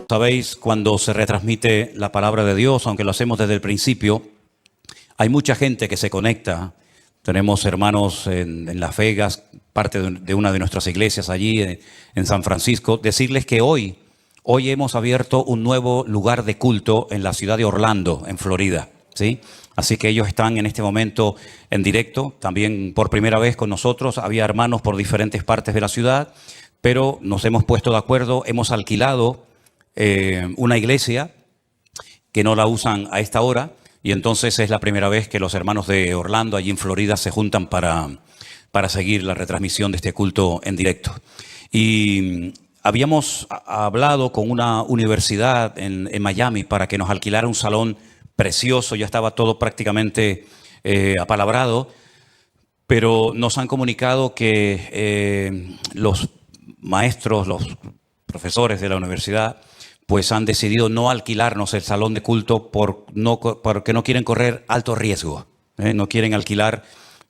Sabéis, cuando se retransmite la palabra de Dios, aunque lo hacemos desde el principio, hay mucha gente que se conecta. Tenemos hermanos en Las Vegas, parte de una de nuestras iglesias allí en San Francisco. Decirles que hoy hemos abierto un nuevo lugar de culto en la ciudad de Orlando, en Florida, ¿sí? Así que ellos están en este momento en directo, también por primera vez con nosotros. Había hermanos por diferentes partes de la ciudad, pero nos hemos puesto de acuerdo, hemos alquilado una iglesia que no la usan a esta hora, y entonces es la primera vez que los hermanos de Orlando, allí en Florida, se juntan para seguir la retransmisión de este culto en directo. Y habíamos hablado con una universidad en Miami para que nos alquilara un salón precioso. Ya estaba todo prácticamente apalabrado, pero nos han comunicado que los maestros, los profesores de la universidad, pues han decidido no alquilarnos el salón de culto porque no quieren correr alto riesgo. No quieren alquilar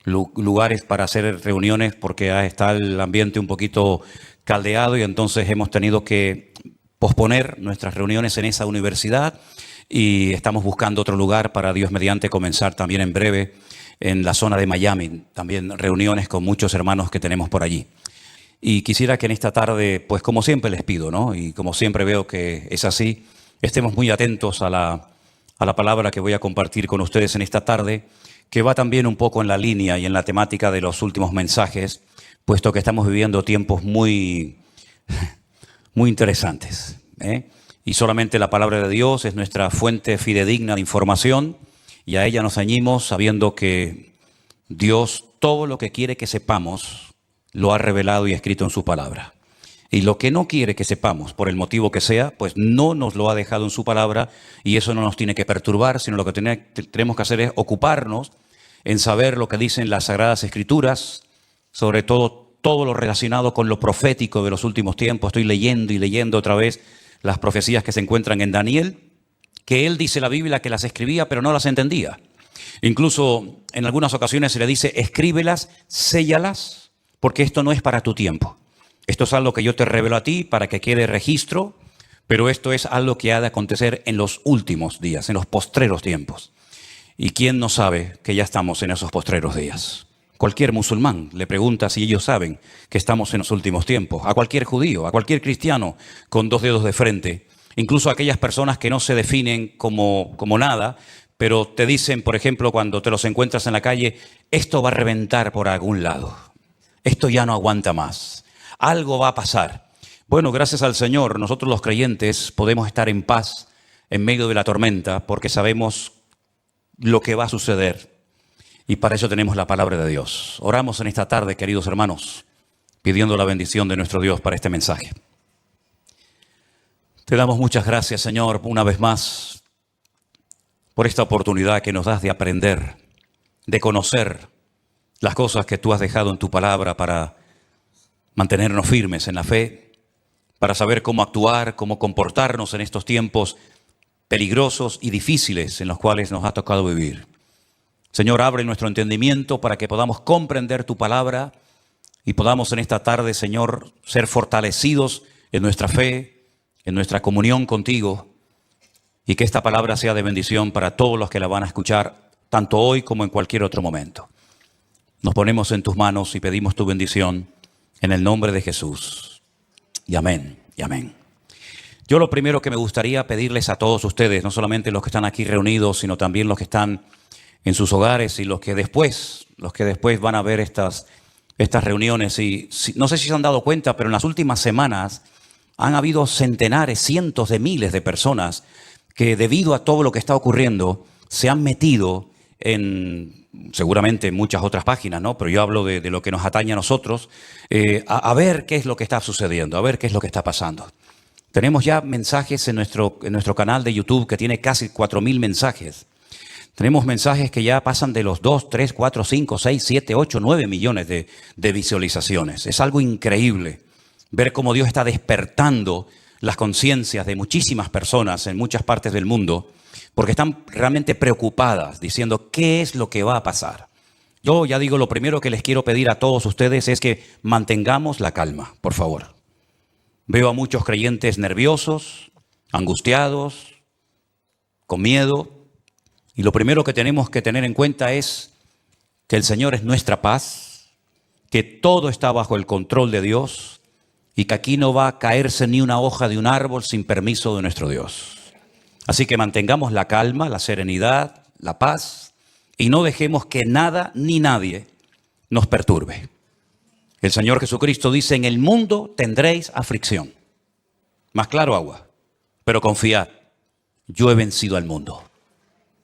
lugares para hacer reuniones porque está el ambiente un poquito caldeado, y entonces hemos tenido que posponer nuestras reuniones en esa universidad y estamos buscando otro lugar para, Dios mediante, comenzar también en breve en la zona de Miami. También reuniones con muchos hermanos que tenemos por allí. Y quisiera que en esta tarde, pues como siempre les pido, ¿no? Y como siempre veo que es así, estemos muy atentos a la palabra que voy a compartir con ustedes en esta tarde, que va también un poco en la línea y en la temática de los últimos mensajes, puesto que estamos viviendo tiempos muy interesantes, ¿eh? Y solamente la palabra de Dios es nuestra fuente fidedigna de información, y a ella nos ceñimos sabiendo que Dios todo lo que quiere que sepamos lo ha revelado y escrito en su palabra. Y lo que no quiere que sepamos, por el motivo que sea, pues no nos lo ha dejado en su palabra, y eso no nos tiene que perturbar, sino lo que tenemos que hacer es ocuparnos en saber lo que dicen las Sagradas Escrituras, sobre todo lo relacionado con lo profético de los últimos tiempos. Estoy leyendo y leyendo otra vez las profecías que se encuentran en Daniel, que él dice la Biblia que las escribía pero no las entendía. Incluso en algunas ocasiones se le dice: escríbelas, séllalas, porque esto no es para tu tiempo. Esto es algo que yo te revelo a ti para que quede registro, pero esto es algo que ha de acontecer en los últimos días, en los postreros tiempos. ¿Y quién no sabe que ya estamos en esos postreros días? Cualquier musulmán le pregunta si ellos saben que estamos en los últimos tiempos. A cualquier judío, a cualquier cristiano con dos dedos de frente. Incluso a aquellas personas que no se definen como nada, pero te dicen, por ejemplo, cuando te los encuentras en la calle: esto va a reventar por algún lado. Esto ya no aguanta más. Algo va a pasar. Bueno, gracias al Señor, nosotros los creyentes podemos estar en paz en medio de la tormenta porque sabemos lo que va a suceder. Y para eso tenemos la palabra de Dios. Oramos en esta tarde, queridos hermanos, pidiendo la bendición de nuestro Dios para este mensaje. Te damos muchas gracias, Señor, una vez más, por esta oportunidad que nos das de aprender, de conocer las cosas que tú has dejado en tu palabra para mantenernos firmes en la fe, para saber cómo actuar, cómo comportarnos en estos tiempos peligrosos y difíciles en los cuales nos ha tocado vivir. Señor, abre nuestro entendimiento para que podamos comprender tu palabra y podamos en esta tarde, Señor, ser fortalecidos en nuestra fe, en nuestra comunión contigo, y que esta palabra sea de bendición para todos los que la van a escuchar, tanto hoy como en cualquier otro momento. Nos ponemos en tus manos y pedimos tu bendición en el nombre de Jesús. Y amén, y amén. Yo lo primero que me gustaría pedirles a todos ustedes, no solamente los que están aquí reunidos, sino también los que están en sus hogares y los que después van a ver estas reuniones. Y no sé si se han dado cuenta, pero en las últimas semanas han habido centenares, cientos de miles de personas que, debido a todo lo que está ocurriendo, se han metido en, seguramente, muchas otras páginas, ¿no? Pero yo hablo de lo que nos atañe a nosotros, a ver qué es lo que está sucediendo, a ver qué es lo que está pasando. Tenemos ya mensajes en nuestro canal de YouTube que tiene casi 4.000 mensajes. Tenemos mensajes que ya pasan de los 2, 3, 4, 5, 6, 7, 8, 9 millones de visualizaciones. Es algo increíble ver cómo Dios está despertando las conciencias de muchísimas personas en muchas partes del mundo, porque están realmente preocupadas, diciendo qué es lo que va a pasar. Yo ya digo, lo primero que les quiero pedir a todos ustedes es que mantengamos la calma, por favor. Veo a muchos creyentes nerviosos, angustiados, con miedo. Y lo primero que tenemos que tener en cuenta es que el Señor es nuestra paz, que todo está bajo el control de Dios y que aquí no va a caerse ni una hoja de un árbol sin permiso de nuestro Dios. Así que mantengamos la calma, la serenidad, la paz y no dejemos que nada ni nadie nos perturbe. El Señor Jesucristo dice: en el mundo tendréis aflicción. Más claro agua, pero confiad, yo he vencido al mundo.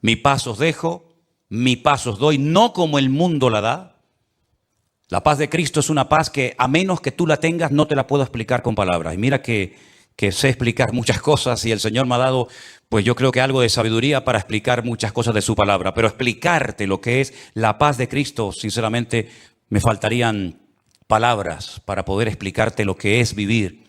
Mi paz os dejo, mi paz os doy, no como el mundo la da. La paz de Cristo es una paz que a menos que tú la tengas no te la puedo explicar con palabras. Y mira que sé explicar muchas cosas y el Señor me ha dado, pues yo creo que algo de sabiduría para explicar muchas cosas de su palabra. Pero explicarte lo que es la paz de Cristo, sinceramente me faltarían palabras para poder explicarte lo que es vivir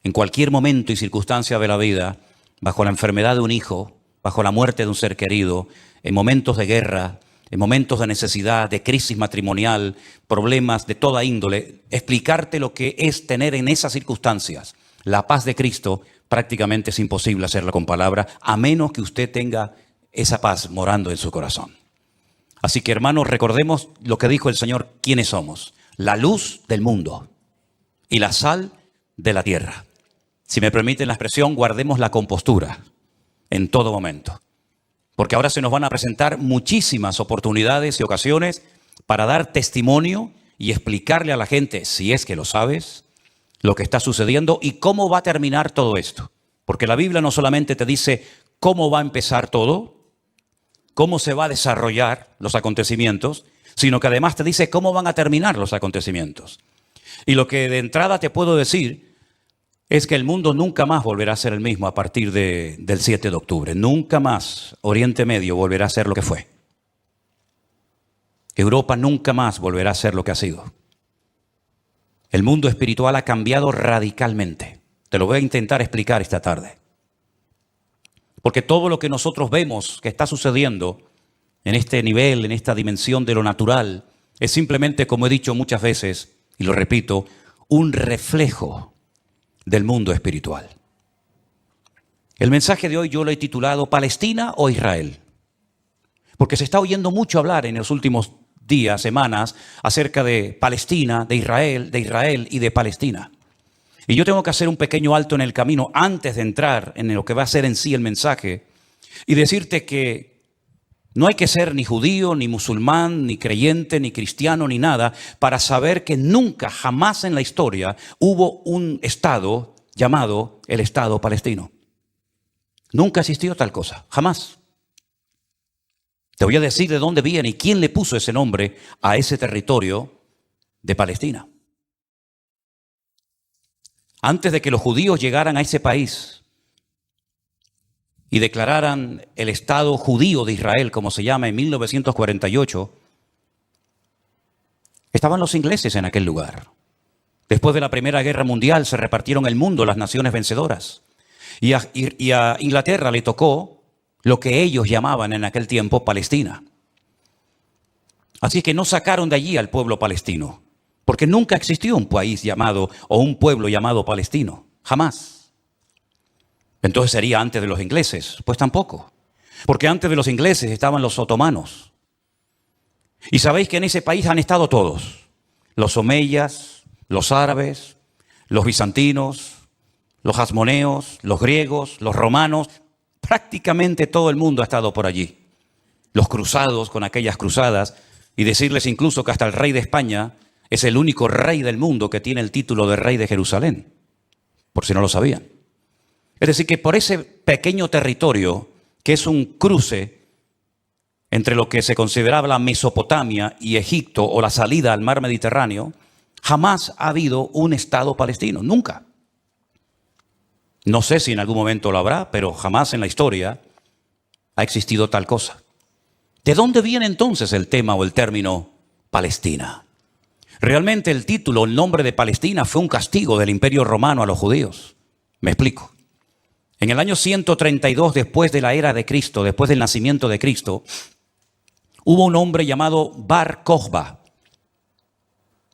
en cualquier momento y circunstancia de la vida, bajo la enfermedad de un hijo, bajo la muerte de un ser querido, en momentos de guerra, en momentos de necesidad, de crisis matrimonial, problemas de toda índole. Explicarte lo que es tener en esas circunstancias la paz de Cristo prácticamente es imposible hacerlo con palabras, a menos que usted tenga esa paz morando en su corazón. Así que, hermanos, recordemos lo que dijo el Señor: ¿quiénes somos? La luz del mundo y la sal de la tierra. Si me permiten la expresión, guardemos la compostura en todo momento, porque ahora se nos van a presentar muchísimas oportunidades y ocasiones para dar testimonio y explicarle a la gente, si es que lo sabes, lo que está sucediendo y cómo va a terminar todo esto. Porque la Biblia no solamente te dice cómo va a empezar todo, cómo se va a desarrollar los acontecimientos, sino que además te dice cómo van a terminar los acontecimientos. Y lo que de entrada te puedo decir es que el mundo nunca más volverá a ser el mismo a partir del 7 de octubre. Nunca más Oriente Medio volverá a ser lo que fue. Europa nunca más volverá a ser lo que ha sido. El mundo espiritual ha cambiado radicalmente. Te lo voy a intentar explicar esta tarde. Porque todo lo que nosotros vemos que está sucediendo en este nivel, en esta dimensión de lo natural, es simplemente, como he dicho muchas veces, y lo repito, un reflejo del mundo espiritual. El mensaje de hoy yo lo he titulado ¿Palestina o Israel? Porque se está oyendo mucho hablar en los últimos días, semanas, acerca de Palestina, de Israel y de Palestina. Y yo tengo que hacer un pequeño alto en el camino antes de entrar en lo que va a ser en sí el mensaje y decirte que no hay que ser ni judío, ni musulmán, ni creyente, ni cristiano, ni nada, para saber que nunca, jamás en la historia hubo un Estado llamado el Estado palestino. Nunca existió tal cosa, jamás. Te voy a decir de dónde viene y quién le puso ese nombre a ese territorio de Palestina. Antes de que los judíos llegaran a ese país y declararan el Estado judío de Israel, como se llama, en 1948, estaban los ingleses en aquel lugar. Después de la Primera Guerra Mundial se repartieron el mundo las naciones vencedoras. Y a Inglaterra le tocó lo que ellos llamaban en aquel tiempo Palestina. Así que no sacaron de allí al pueblo palestino, porque nunca existió un país llamado o un pueblo llamado palestino, jamás. Entonces sería antes de los ingleses, pues tampoco, porque antes de los ingleses estaban los otomanos. Y sabéis que en ese país han estado todos, los omeyas, los árabes, los bizantinos, los hasmoneos, los griegos, los romanos. Prácticamente todo el mundo ha estado por allí. Los cruzados con aquellas cruzadas, y decirles incluso que hasta el rey de España es el único rey del mundo que tiene el título de rey de Jerusalén, por si no lo sabían. Es decir, que por ese pequeño territorio, que es un cruce entre lo que se consideraba la Mesopotamia y Egipto o la salida al mar Mediterráneo, jamás ha habido un Estado palestino, nunca. No sé si en algún momento lo habrá, pero jamás en la historia ha existido tal cosa. ¿De dónde viene entonces el tema o el término Palestina? Realmente el título, el nombre de Palestina fue un castigo del Imperio Romano a los judíos. Me explico. En el año 132 después de la era de Cristo, después del nacimiento de Cristo, hubo un hombre llamado Bar Kokhba.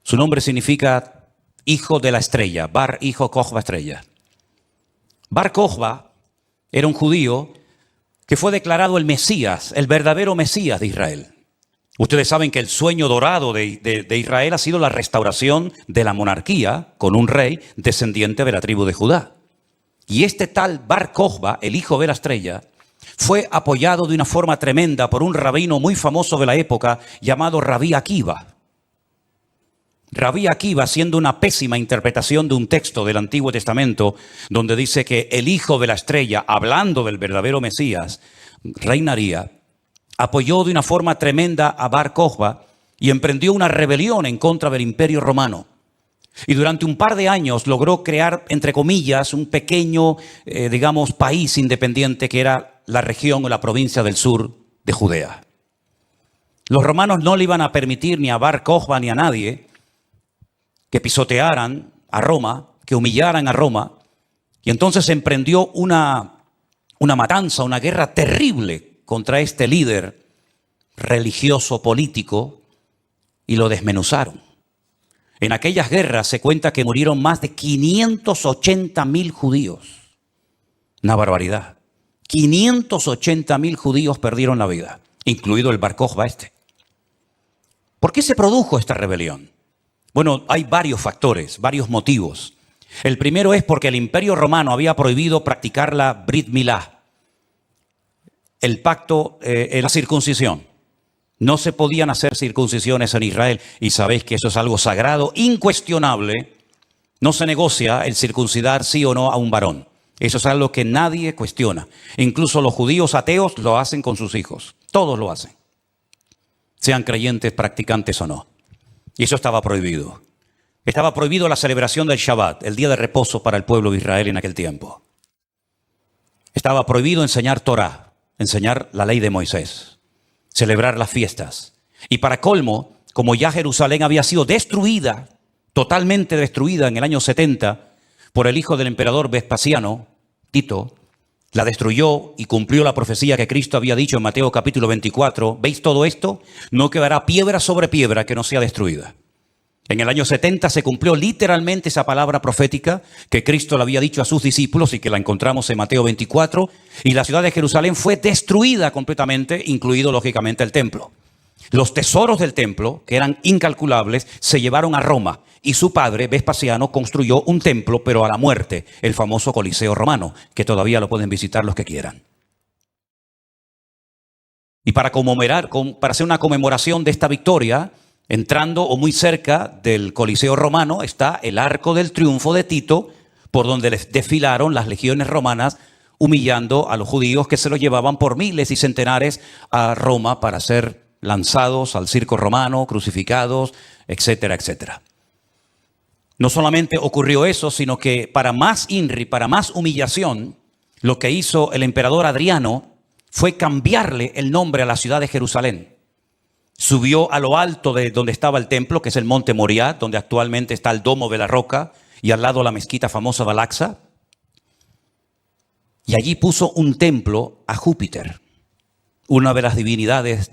Su nombre significa hijo de la estrella, Bar, hijo, Kokhba, estrella. Bar Kokhba era un judío que fue declarado el Mesías, el verdadero Mesías de Israel. Ustedes saben que el sueño dorado de Israel ha sido la restauración de la monarquía con un rey descendiente de la tribu de Judá. Y este tal Bar Kokhba, el hijo de la estrella, fue apoyado de una forma tremenda por un rabino muy famoso de la época llamado Rabí Akiva. Rabí Akiva, haciendo una pésima interpretación de un texto del Antiguo Testamento, donde dice que el hijo de la estrella, hablando del verdadero Mesías, reinaría, apoyó de una forma tremenda a Bar Kokhba y emprendió una rebelión en contra del Imperio Romano. Y durante un par de años logró crear, entre comillas, un pequeño, país independiente que era la región o la provincia del sur de Judea. Los romanos no le iban a permitir ni a Bar Kokhba ni a nadie que pisotearan a Roma, que humillaran a Roma. Y entonces emprendió una matanza, una guerra terrible contra este líder religioso político y lo desmenuzaron. En aquellas guerras se cuenta que murieron más de 580.000 judíos. Una barbaridad. 580.000 judíos perdieron la vida, incluido el Bar Kokhba este. ¿Por qué se produjo esta rebelión? Bueno, hay varios factores, varios motivos. El primero es porque el Imperio Romano había prohibido practicar la Brit Milá, el pacto, la circuncisión. No se podían hacer circuncisiones en Israel y sabéis que eso es algo sagrado, incuestionable. No se negocia el circuncidar sí o no a un varón. Eso es algo que nadie cuestiona. Incluso los judíos ateos lo hacen con sus hijos. Todos lo hacen, sean creyentes, practicantes o no. Y eso estaba prohibido. Estaba prohibido la celebración del Shabbat, el día de reposo para el pueblo de Israel en aquel tiempo. Estaba prohibido enseñar Torah, enseñar la ley de Moisés, celebrar las fiestas. Y para colmo, como ya Jerusalén había sido destruida, totalmente destruida en el año 70 por el hijo del emperador Vespasiano, Tito, la destruyó y cumplió la profecía que Cristo había dicho en Mateo capítulo 24. ¿Veis todo esto? No quedará piedra sobre piedra que no sea destruida. En el año 70 se cumplió literalmente esa palabra profética que Cristo le había dicho a sus discípulos y que la encontramos en Mateo 24. Y la ciudad de Jerusalén fue destruida completamente, incluido lógicamente el templo. Los tesoros del templo, que eran incalculables, se llevaron a Roma. Y su padre, Vespasiano, construyó un templo, pero a la muerte, el famoso Coliseo romano, que todavía lo pueden visitar los que quieran. Y para hacer una conmemoración de esta victoria, entrando o muy cerca del Coliseo romano, está el Arco del Triunfo de Tito, por donde les desfilaron las legiones romanas, humillando a los judíos que se los llevaban por miles y centenares a Roma para ser lanzados al circo romano, crucificados, etcétera, etcétera. No solamente ocurrió eso, sino que para más INRI, para más humillación, lo que hizo el emperador Adriano fue cambiarle el nombre a la ciudad de Jerusalén. Subió a lo alto de donde estaba el templo, que es el monte Moriah, donde actualmente está el Domo de la Roca, y al lado la mezquita famosa de Al-Aqsa. Y allí puso un templo a Júpiter, una de las divinidades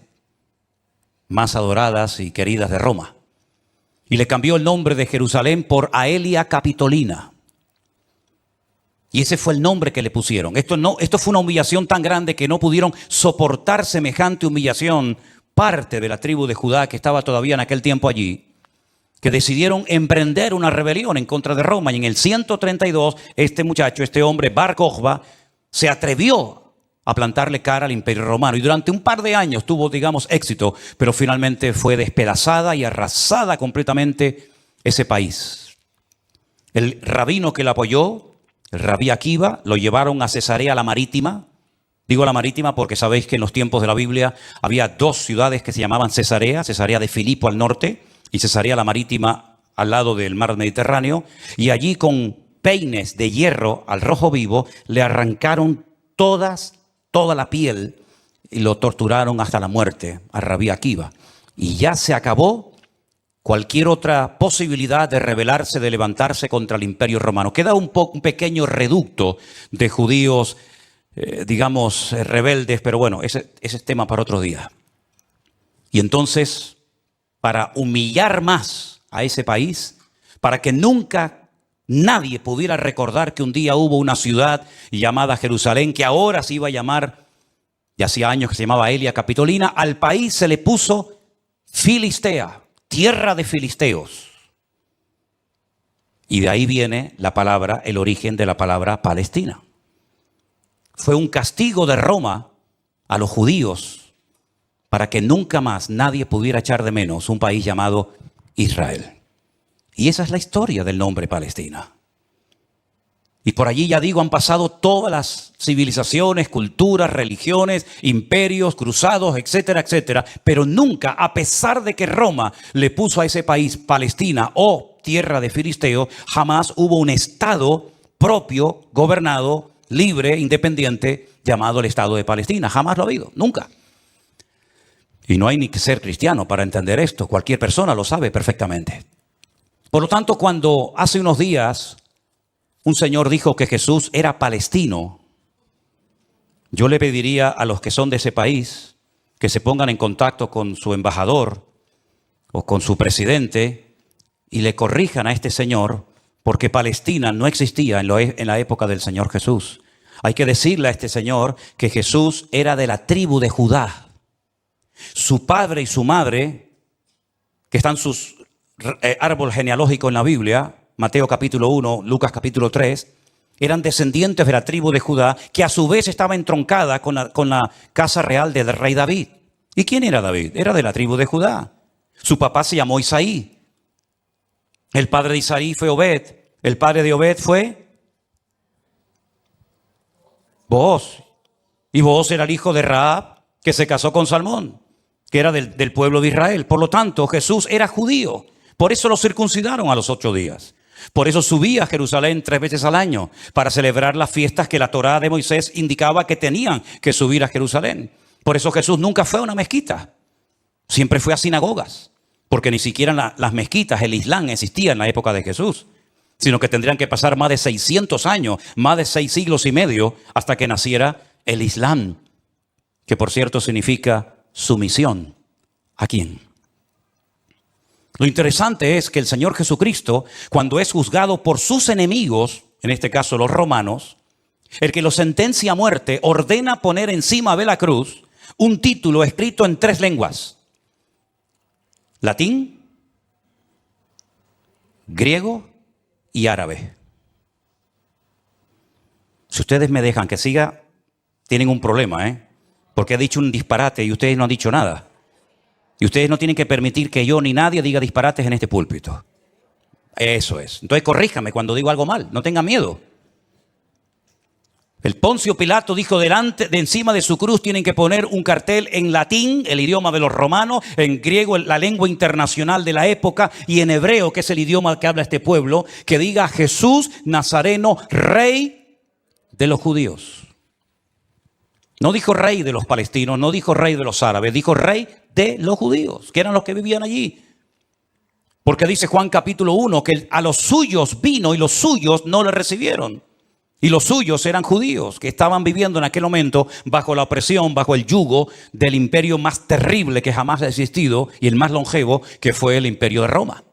más adoradas y queridas de Roma. Y le cambió el nombre de Jerusalén por Aelia Capitolina. Y ese fue el nombre que le pusieron. Esto fue una humillación tan grande que no pudieron soportar semejante humillación parte de la tribu de Judá que estaba todavía en aquel tiempo allí, que decidieron emprender una rebelión en contra de Roma. Y en el 132, este hombre, Bar Kokhba, se atrevió a plantarle cara al Imperio Romano. Y durante un par de años tuvo, éxito, pero finalmente fue despedazada y arrasada completamente ese país. El rabino que la apoyó, el Rabí Akiva, lo llevaron a Cesarea la Marítima. Digo la Marítima porque sabéis que en los tiempos de la Biblia había dos ciudades que se llamaban Cesarea de Filipo al norte y Cesarea la Marítima al lado del mar Mediterráneo. Y allí con peines de hierro al rojo vivo le arrancaron toda la piel y lo torturaron hasta la muerte a Rabí Akiva. Y ya se acabó cualquier otra posibilidad de rebelarse, de levantarse contra el Imperio Romano. Queda un pequeño reducto de judíos, rebeldes, pero bueno, ese es tema para otro día. Y entonces, para humillar más a ese país, para que nunca nadie pudiera recordar que un día hubo una ciudad llamada Jerusalén, que ahora se iba a llamar, y hacía años que se llamaba Elia Capitolina. Al país se le puso Filistea, tierra de filisteos. Y de ahí viene la palabra, el origen de la palabra Palestina. Fue un castigo de Roma a los judíos para que nunca más nadie pudiera echar de menos un país llamado Israel. Y esa es la historia del nombre Palestina. Y por allí, ya digo, han pasado todas las civilizaciones, culturas, religiones, imperios, cruzados, etcétera, etcétera. Pero nunca, a pesar de que Roma le puso a ese país Palestina o tierra de filisteo, jamás hubo un estado propio, gobernado, libre, independiente, llamado el Estado de Palestina. Jamás lo ha habido, nunca. Y no hay ni que ser cristiano para entender esto. Cualquier persona lo sabe perfectamente. Por lo tanto, cuando hace unos días un señor dijo que Jesús era palestino, yo le pediría a los que son de ese país que se pongan en contacto con su embajador o con su presidente y le corrijan a este señor, porque Palestina no existía en la época del Señor Jesús. Hay que decirle a este señor que Jesús era de la tribu de Judá. Su padre y su madre, que están sus árbol genealógico en la Biblia, Mateo capítulo 1, Lucas capítulo 3, eran descendientes de la tribu de Judá, que a su vez estaba entroncada con la casa real del rey David. ¿Y quién era David? Era de la tribu de Judá. Su papá se llamó Isaí. El padre de Isaí fue Obed. El padre de Obed fue Booz. Y Booz era el hijo de Rahab, que se casó con Salmón, que era del pueblo de Israel. Por lo tanto, Jesús era judío. Por eso lo circuncidaron a los 8 días. Por eso subía a Jerusalén 3 veces al año, para celebrar las fiestas que la Torá de Moisés indicaba que tenían que subir a Jerusalén. Por eso Jesús nunca fue a una mezquita. Siempre fue a sinagogas. Porque ni siquiera las mezquitas, el Islam, existía en la época de Jesús. Sino que tendrían que pasar más de 600 años, más de 6 siglos y medio, hasta que naciera el Islam. Que por cierto significa sumisión. ¿A quién? Lo interesante es que el Señor Jesucristo, cuando es juzgado por sus enemigos, en este caso los romanos, el que lo sentencia a muerte, ordena poner encima de la cruz un título escrito en 3 lenguas: latín, griego y árabe. Si ustedes me dejan que siga, tienen un problema, porque he dicho un disparate y ustedes no han dicho nada. Y ustedes no tienen que permitir que yo ni nadie diga disparates en este púlpito. Eso es. Entonces corríjame cuando digo algo mal. No tengan miedo. El Poncio Pilato dijo de encima de su cruz tienen que poner un cartel en latín, el idioma de los romanos, en griego, la lengua internacional de la época, y en hebreo, que es el idioma que habla este pueblo, que diga Jesús Nazareno, rey de los judíos. No dijo rey de los palestinos, no dijo rey de los árabes, dijo rey de los judíos, que eran los que vivían allí. Porque dice Juan capítulo 1 que a los suyos vino y los suyos no le recibieron. Y los suyos eran judíos que estaban viviendo en aquel momento bajo la opresión, bajo el yugo del imperio más terrible que jamás ha existido y el más longevo, que fue el imperio de Roma.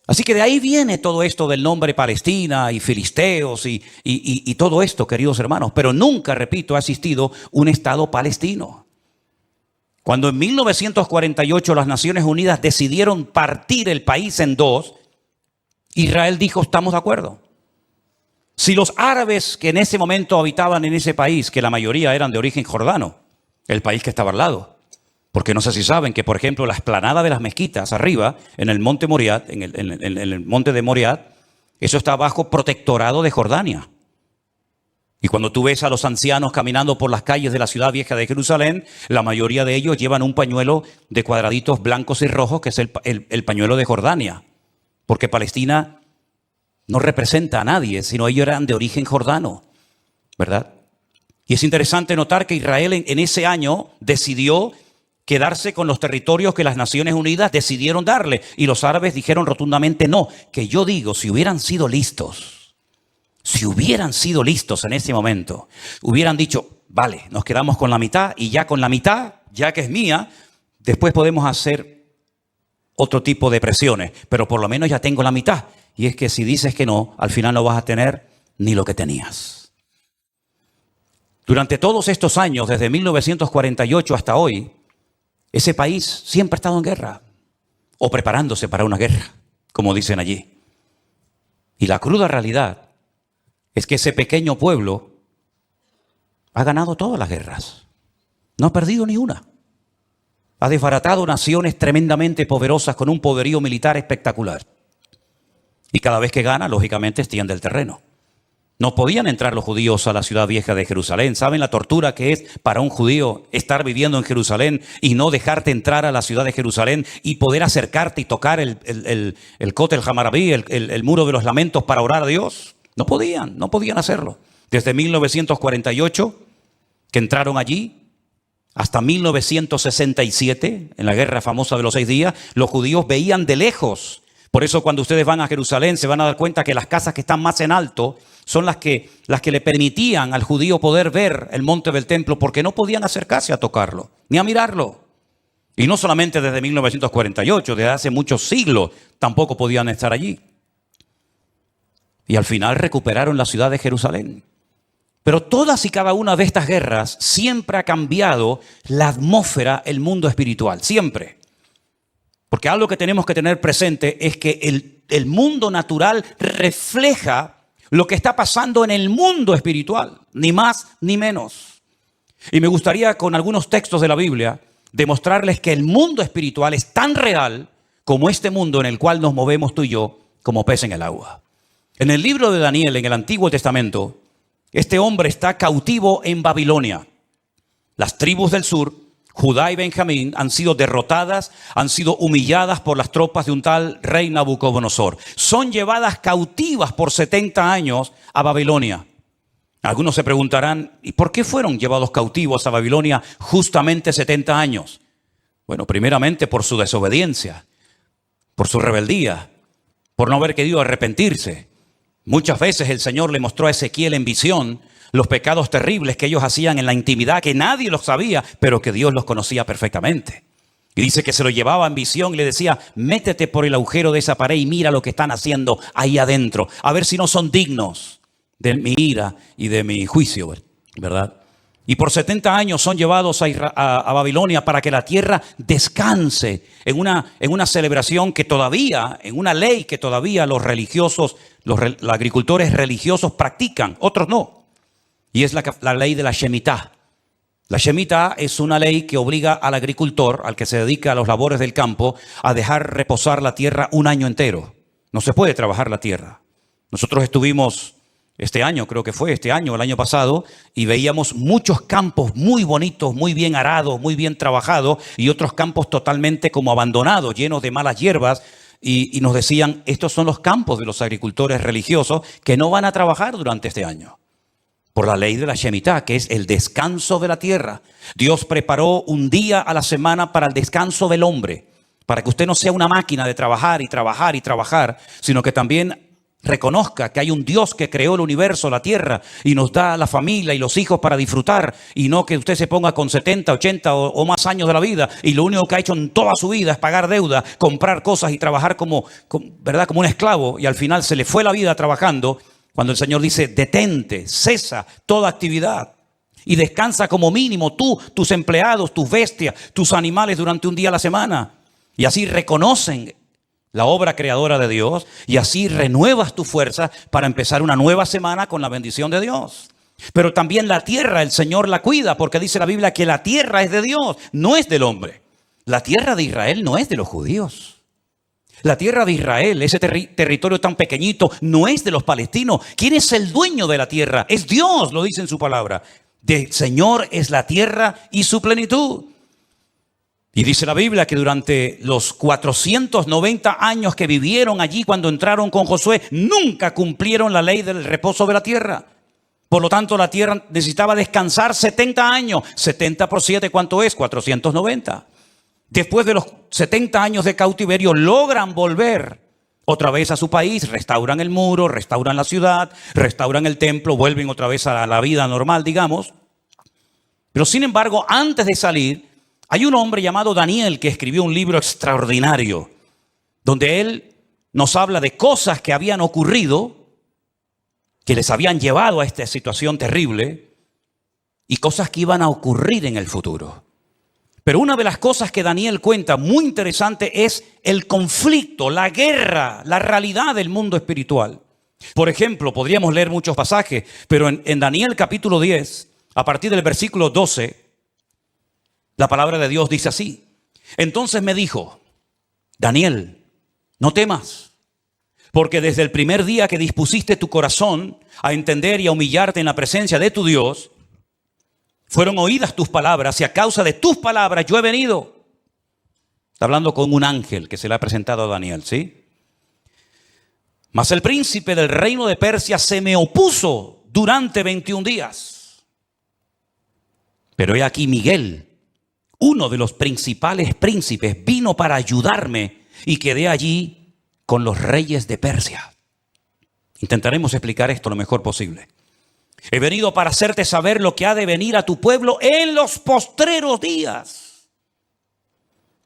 Así que de ahí viene todo esto del nombre Palestina y filisteos y todo esto, queridos hermanos. Pero nunca, repito, ha existido un Estado palestino. Cuando en 1948 las Naciones Unidas decidieron partir el país en 2, Israel dijo, estamos de acuerdo. Si los árabes que en ese momento habitaban en ese país, que la mayoría eran de origen jordano, el país que estaba al lado, porque no sé si saben que, por ejemplo, la explanada de las mezquitas arriba, en el monte Moriat, en el monte de Moriat, eso está bajo protectorado de Jordania. Y cuando tú ves a los ancianos caminando por las calles de la ciudad vieja de Jerusalén, la mayoría de ellos llevan un pañuelo de cuadraditos blancos y rojos, que es el pañuelo de Jordania. Porque Palestina no representa a nadie, sino ellos eran de origen jordano, ¿verdad? Y es interesante notar que Israel en ese año decidió quedarse con los territorios que las Naciones Unidas decidieron darle. Y los árabes dijeron rotundamente no. Que yo digo, si hubieran sido listos en ese momento, hubieran dicho, vale, nos quedamos con la mitad y ya con la mitad, ya que es mía, después podemos hacer otro tipo de presiones, pero por lo menos ya tengo la mitad. y es que si dices que no, al final no vas a tener ni lo que tenías. Durante todos estos años, desde 1948 hasta hoy, ese país siempre ha estado en guerra, o preparándose para una guerra, como dicen allí. Y la cruda realidad es que ese pequeño pueblo ha ganado todas las guerras. No ha perdido ni una. Ha desbaratado naciones tremendamente poderosas con un poderío militar espectacular. Y cada vez que gana, lógicamente, extiende el terreno. No podían entrar los judíos a la ciudad vieja de Jerusalén. ¿Saben la tortura que es para un judío estar viviendo en Jerusalén y no dejarte entrar a la ciudad de Jerusalén y poder acercarte y tocar el Kotel Hamarabí, el muro de los lamentos para orar a Dios? No podían hacerlo. Desde 1948, que entraron allí, hasta 1967, en la guerra famosa de los 6 días, los judíos veían de lejos. Por eso cuando ustedes van a Jerusalén se van a dar cuenta que las casas que están más en alto son las que le permitían al judío poder ver el monte del templo, porque no podían acercarse a tocarlo, ni a mirarlo. Y no solamente desde 1948, desde hace muchos siglos tampoco podían estar allí. Y al final recuperaron la ciudad de Jerusalén. Pero todas y cada una de estas guerras siempre ha cambiado la atmósfera, el mundo espiritual, siempre. Porque algo que tenemos que tener presente es que el mundo natural refleja lo que está pasando en el mundo espiritual, ni más ni menos. Y me gustaría con algunos textos de la Biblia demostrarles que el mundo espiritual es tan real como este mundo en el cual nos movemos tú y yo como pez en el agua. En el libro de Daniel, en el Antiguo Testamento, este hombre está cautivo en Babilonia. Las tribus del sur, Judá y Benjamín, han sido derrotadas, han sido humilladas por las tropas de un tal rey Nabucodonosor. Son llevadas cautivas por 70 años a Babilonia. Algunos se preguntarán, ¿y por qué fueron llevados cautivos a Babilonia justamente 70 años? Bueno, primeramente por su desobediencia, por su rebeldía, por no haber querido arrepentirse. Muchas veces el Señor le mostró a Ezequiel en visión los pecados terribles que ellos hacían en la intimidad, que nadie los sabía, pero que Dios los conocía perfectamente. Y dice que se lo llevaba en visión y le decía, métete por el agujero de esa pared y mira lo que están haciendo ahí adentro, a ver si no son dignos de mi ira y de mi juicio, ¿verdad? Y por 70 años son llevados a Babilonia para que la tierra descanse en una celebración que todavía, en una ley que todavía los religiosos, los agricultores religiosos practican, otros no. Y es la ley de la Shemitah. La Shemitah es una ley que obliga al agricultor, al que se dedica a los labores del campo, a dejar reposar la tierra un año entero. No se puede trabajar la tierra. Nosotros estuvimos este año, creo que fue este año, el año pasado, y veíamos muchos campos muy bonitos, muy bien arados, muy bien trabajados, y otros campos totalmente como abandonados, llenos de malas hierbas, y nos decían, estos son los campos de los agricultores religiosos que no van a trabajar durante este año. Por la ley de la Shemitah, que es el descanso de la tierra. Dios preparó un día a la semana para el descanso del hombre, para que usted no sea una máquina de trabajar y trabajar y trabajar, sino que también reconozca que hay un Dios que creó el universo, la tierra, y nos da la familia y los hijos para disfrutar, y no que usted se ponga con 70, 80 o más años de la vida, y lo único que ha hecho en toda su vida es pagar deuda, comprar cosas y trabajar ¿verdad? Como un esclavo, y al final se le fue la vida trabajando. Cuando el Señor dice, detente, cesa toda actividad y descansa como mínimo tú, tus empleados, tus bestias, tus animales durante un día a la semana. Y así reconocen la obra creadora de Dios y así renuevas tu fuerza para empezar una nueva semana con la bendición de Dios. Pero también la tierra, el Señor la cuida, porque dice la Biblia que la tierra es de Dios, no es del hombre. La tierra de Israel no es de los judíos. La tierra de Israel, ese territorio tan pequeñito, no es de los palestinos. ¿Quién es el dueño de la tierra? Es Dios, lo dice en su palabra. Del Señor es la tierra y su plenitud. Y dice la Biblia que durante los 490 años que vivieron allí cuando entraron con Josué, nunca cumplieron la ley del reposo de la tierra. Por lo tanto, la tierra necesitaba descansar 70 años. 70 por 7, ¿cuánto es? 490. Después de los 70 años de cautiverio, logran volver otra vez a su país, restauran el muro, restauran la ciudad, restauran el templo, vuelven otra vez a la vida normal, digamos. Pero sin embargo, antes de salir, hay un hombre llamado Daniel que escribió un libro extraordinario, donde él nos habla de cosas que habían ocurrido, que les habían llevado a esta situación terrible y cosas que iban a ocurrir en el futuro. Pero una de las cosas que Daniel cuenta muy interesante es el conflicto, la guerra, la realidad del mundo espiritual. Por ejemplo, podríamos leer muchos pasajes, pero en Daniel capítulo 10, a partir del versículo 12, la palabra de Dios dice así. Entonces me dijo, Daniel, no temas, porque desde el primer día que dispusiste tu corazón a entender y a humillarte en la presencia de tu Dios, fueron oídas tus palabras y a causa de tus palabras yo he venido. Está hablando con un ángel que se le ha presentado a Daniel, ¿sí? Mas el príncipe del reino de Persia se me opuso durante 21 días. Pero he aquí Miguel, uno de los principales príncipes, vino para ayudarme y quedé allí con los reyes de Persia. Intentaremos explicar esto lo mejor posible. He venido para hacerte saber lo que ha de venir a tu pueblo en los postreros días.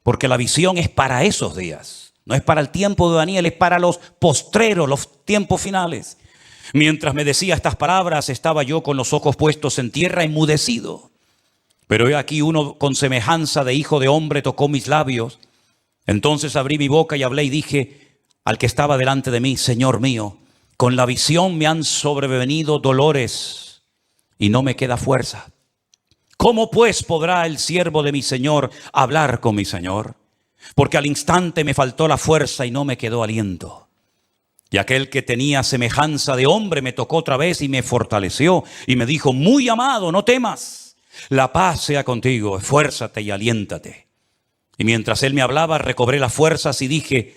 Porque la visión es para esos días. No es para el tiempo de Daniel, es para los postreros, los tiempos finales. Mientras me decía estas palabras, estaba yo con los ojos puestos en tierra, enmudecido. Pero he aquí uno con semejanza de hijo de hombre tocó mis labios. Entonces abrí mi boca y hablé y dije al que estaba delante de mí, Señor mío, con la visión me han sobrevenido dolores y no me queda fuerza. ¿Cómo pues podrá el siervo de mi Señor hablar con mi Señor? Porque al instante me faltó la fuerza y no me quedó aliento. Y aquel que tenía semejanza de hombre me tocó otra vez y me fortaleció y me dijo, muy amado, no temas, la paz sea contigo, esfuérzate y aliéntate. Y mientras él me hablaba, recobré las fuerzas y dije,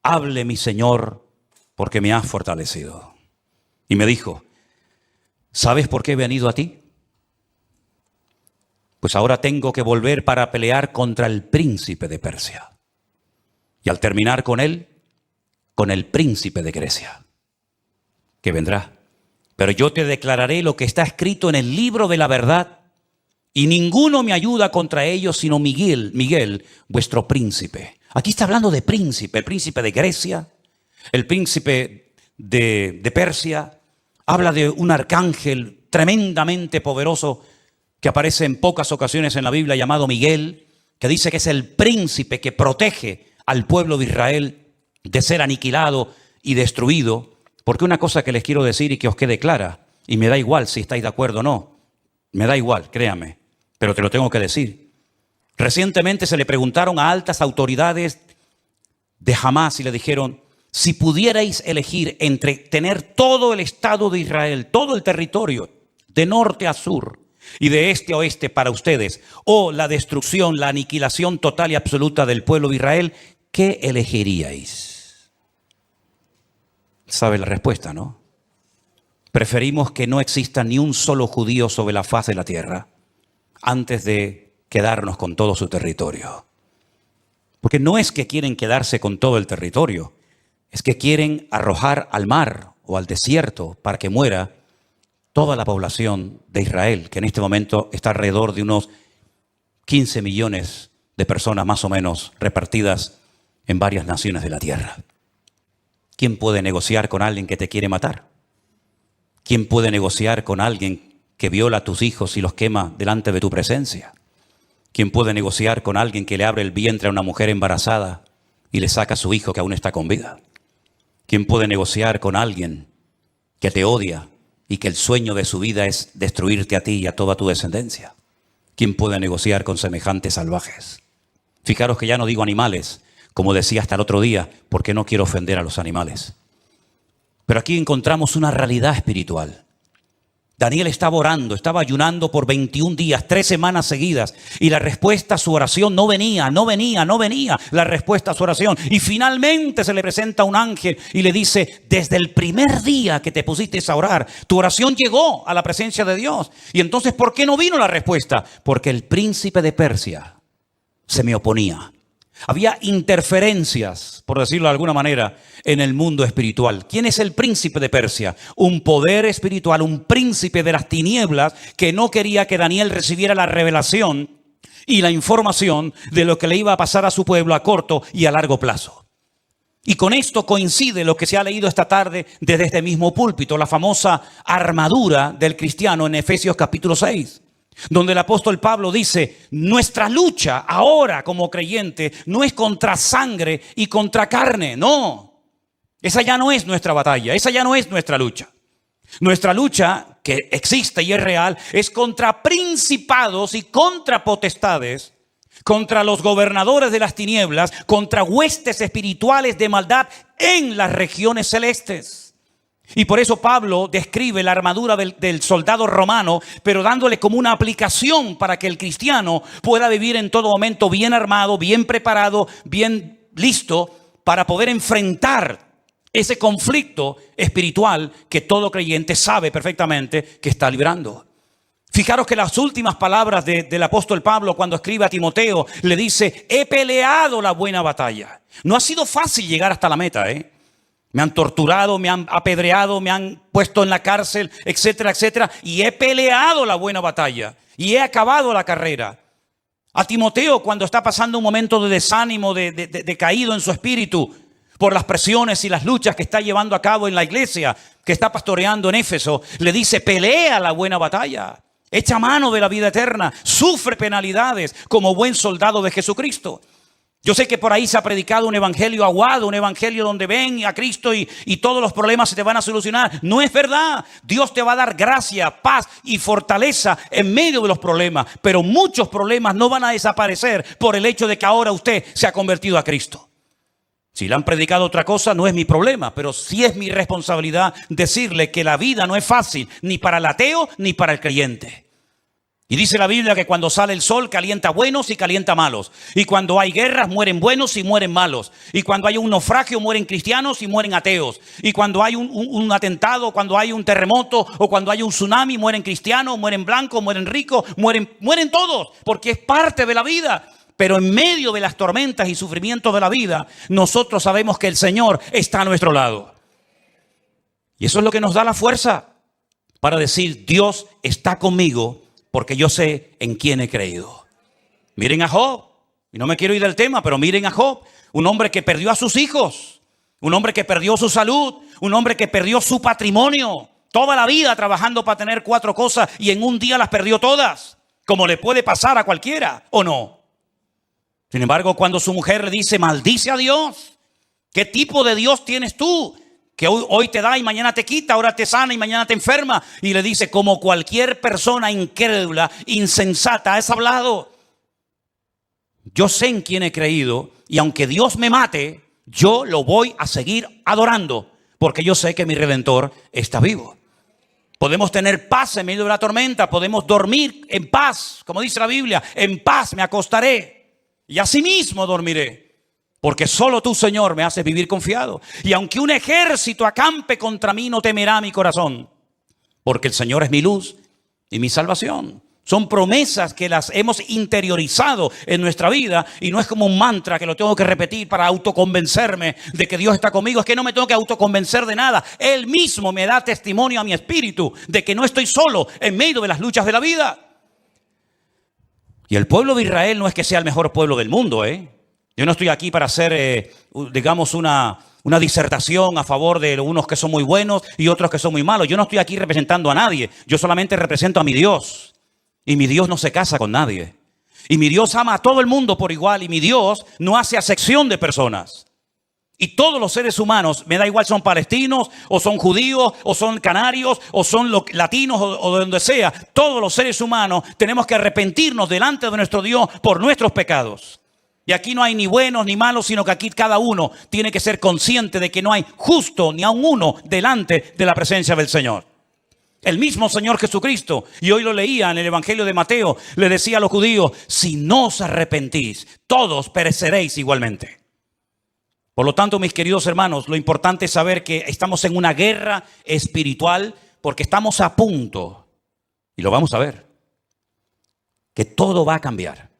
hable mi Señor, porque me has fortalecido. Y me dijo, ¿sabes por qué he venido a ti? Pues ahora tengo que volver para pelear contra el príncipe de Persia. Y al terminar con él, con el príncipe de Grecia, que vendrá. Pero yo te declararé lo que está escrito en el libro de la verdad, y ninguno me ayuda contra ellos sino Miguel, vuestro príncipe. Aquí está hablando de príncipe, el príncipe de Grecia, el príncipe de Persia. Habla de un arcángel tremendamente poderoso que aparece en pocas ocasiones en la Biblia, llamado Miguel, que dice que es el príncipe que protege al pueblo de Israel de ser aniquilado y destruido. Porque una cosa que les quiero decir y que os quede clara, y me da igual si estáis de acuerdo o no, me da igual, créame, pero te lo tengo que decir. Recientemente se le preguntaron a altas autoridades de Hamás y le dijeron, si pudierais elegir entre tener todo el Estado de Israel, todo el territorio, de norte a sur, y de este a oeste para ustedes, o la destrucción, la aniquilación total y absoluta del pueblo de Israel, ¿qué elegiríais? ¿Sabe la respuesta, no? Preferimos que no exista ni un solo judío sobre la faz de la tierra antes de quedarnos con todo su territorio. Porque no es que quieren quedarse con todo el territorio, es que quieren arrojar al mar o al desierto para que muera toda la población de Israel, que en este momento está alrededor de unos 15 millones de personas más o menos repartidas en varias naciones de la tierra. ¿Quién puede negociar con alguien que te quiere matar? ¿Quién puede negociar con alguien que viola a tus hijos y los quema delante de tu presencia? ¿Quién puede negociar con alguien que le abre el vientre a una mujer embarazada y le saca a su hijo que aún está con vida? ¿Quién puede negociar con alguien que te odia y que el sueño de su vida es destruirte a ti y a toda tu descendencia? ¿Quién puede negociar con semejantes salvajes? Fijaros que ya no digo animales, como decía hasta el otro día, porque no quiero ofender a los animales. Pero aquí encontramos una realidad espiritual. Daniel estaba orando, estaba ayunando por 21 días, 3 semanas seguidas, y la respuesta a su oración no venía la respuesta a su oración. Y finalmente se le presenta un ángel y le dice, desde el primer día que te pusiste a orar, tu oración llegó a la presencia de Dios. Y entonces, ¿por qué no vino la respuesta? Porque el príncipe de Persia se me oponía. Había interferencias, por decirlo de alguna manera, en el mundo espiritual. ¿Quién es el príncipe de Persia? Un poder espiritual, un príncipe de las tinieblas que no quería que Daniel recibiera la revelación y la información de lo que le iba a pasar a su pueblo a corto y a largo plazo. Y con esto coincide lo que se ha leído esta tarde desde este mismo púlpito, la famosa armadura del cristiano en Efesios capítulo 6, donde el apóstol Pablo dice: nuestra lucha ahora como creyente no es contra sangre y contra carne, no. Esa ya no es nuestra batalla, esa ya no es nuestra lucha. Nuestra lucha, que existe y es real, es contra principados y contra potestades, contra los gobernadores de las tinieblas, contra huestes espirituales de maldad en las regiones celestes. Y por eso Pablo describe la armadura del soldado romano, pero dándole como una aplicación para que el cristiano pueda vivir en todo momento bien armado, bien preparado, bien listo para poder enfrentar ese conflicto espiritual que todo creyente sabe perfectamente que está librando. Fijaros que las últimas palabras del apóstol Pablo cuando escribe a Timoteo le dice: he peleado la buena batalla. No ha sido fácil llegar hasta la meta, Me han torturado, me han apedreado, me han puesto en la cárcel, etcétera, etcétera. Y he peleado la buena batalla y he acabado la carrera. A Timoteo, cuando está pasando un momento de desánimo, de caído en su espíritu por las presiones y las luchas que está llevando a cabo en la iglesia que está pastoreando en Éfeso, le dice: pelea la buena batalla. Echa mano de la vida eterna, sufre penalidades como buen soldado de Jesucristo. Yo sé que por ahí se ha predicado un evangelio aguado, un evangelio donde ven a Cristo y todos los problemas se te van a solucionar. No es verdad. Dios te va a dar gracia, paz y fortaleza en medio de los problemas. Pero muchos problemas no van a desaparecer por el hecho de que ahora usted se ha convertido a Cristo. Si le han predicado otra cosa, no es mi problema, pero sí es mi responsabilidad decirle que la vida no es fácil, ni para el ateo ni para el creyente. Y dice la Biblia que cuando sale el sol calienta buenos y calienta malos. Y cuando hay guerras mueren buenos y mueren malos. Y cuando hay un naufragio mueren cristianos y mueren ateos. Y cuando hay un atentado, cuando hay un terremoto o cuando hay un tsunami, mueren cristianos, mueren blancos, mueren ricos, mueren todos, porque es parte de la vida. Pero en medio de las tormentas y sufrimientos de la vida, nosotros sabemos que el Señor está a nuestro lado. Y eso es lo que nos da la fuerza para decir: Dios está conmigo porque yo sé en quién he creído. Miren a Job, y no me quiero ir del tema, pero miren a Job, un hombre que perdió a sus hijos, un hombre que perdió su salud, un hombre que perdió su patrimonio, toda la vida trabajando para tener 4 cosas y en un día las perdió todas, como le puede pasar a cualquiera, ¿o no? Sin embargo, cuando su mujer le dice: maldice a Dios, ¿qué tipo de Dios tienes tú? Que hoy te da y mañana te quita, ahora te sana y mañana te enferma. Y le dice: como cualquier persona incrédula, insensata, has hablado. Yo sé en quién he creído y aunque Dios me mate, yo lo voy a seguir adorando porque yo sé que mi Redentor está vivo. Podemos tener paz en medio de la tormenta, podemos dormir en paz, como dice la Biblia: en paz me acostaré y asimismo dormiré. Porque solo tú, Señor, me haces vivir confiado. Y aunque un ejército acampe contra mí, no temerá mi corazón. Porque el Señor es mi luz y mi salvación. Son promesas que las hemos interiorizado en nuestra vida. Y no es como un mantra que lo tengo que repetir para autoconvencerme de que Dios está conmigo. Es que no me tengo que autoconvencer de nada. Él mismo me da testimonio a mi espíritu de que no estoy solo en medio de las luchas de la vida. Y el pueblo de Israel no es que sea el mejor pueblo del mundo, Yo no estoy aquí para hacer, digamos, una disertación a favor de unos que son muy buenos y otros que son muy malos. Yo no estoy aquí representando a nadie. Yo solamente represento a mi Dios. Y mi Dios no se casa con nadie. Y mi Dios ama a todo el mundo por igual. Y mi Dios no hace acepción de personas. Y todos los seres humanos, me da igual, son palestinos, o son judíos, o son canarios, o son latinos, o de donde sea. Todos los seres humanos tenemos que arrepentirnos delante de nuestro Dios por nuestros pecados. Y aquí no hay ni buenos ni malos, sino que aquí cada uno tiene que ser consciente de que no hay justo ni aun uno delante de la presencia del Señor. El mismo Señor Jesucristo, y hoy lo leía en el Evangelio de Mateo, le decía a los judíos: si no os arrepentís, todos pereceréis igualmente. Por lo tanto, mis queridos hermanos, lo importante es saber que estamos en una guerra espiritual porque estamos a punto, y lo vamos a ver, que todo va a cambiar.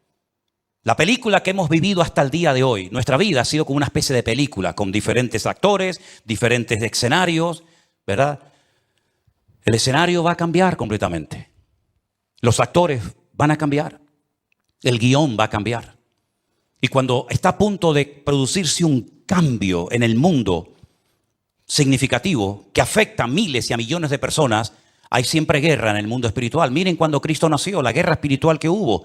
La película que hemos vivido hasta el día de hoy, nuestra vida ha sido como una especie de película con diferentes actores, diferentes escenarios, ¿verdad? El escenario va a cambiar completamente. Los actores van a cambiar. El guión va a cambiar. Y cuando está a punto de producirse un cambio en el mundo significativo que afecta a miles y a millones de personas, hay siempre guerra en el mundo espiritual. Miren cuando Cristo nació, la guerra espiritual que hubo.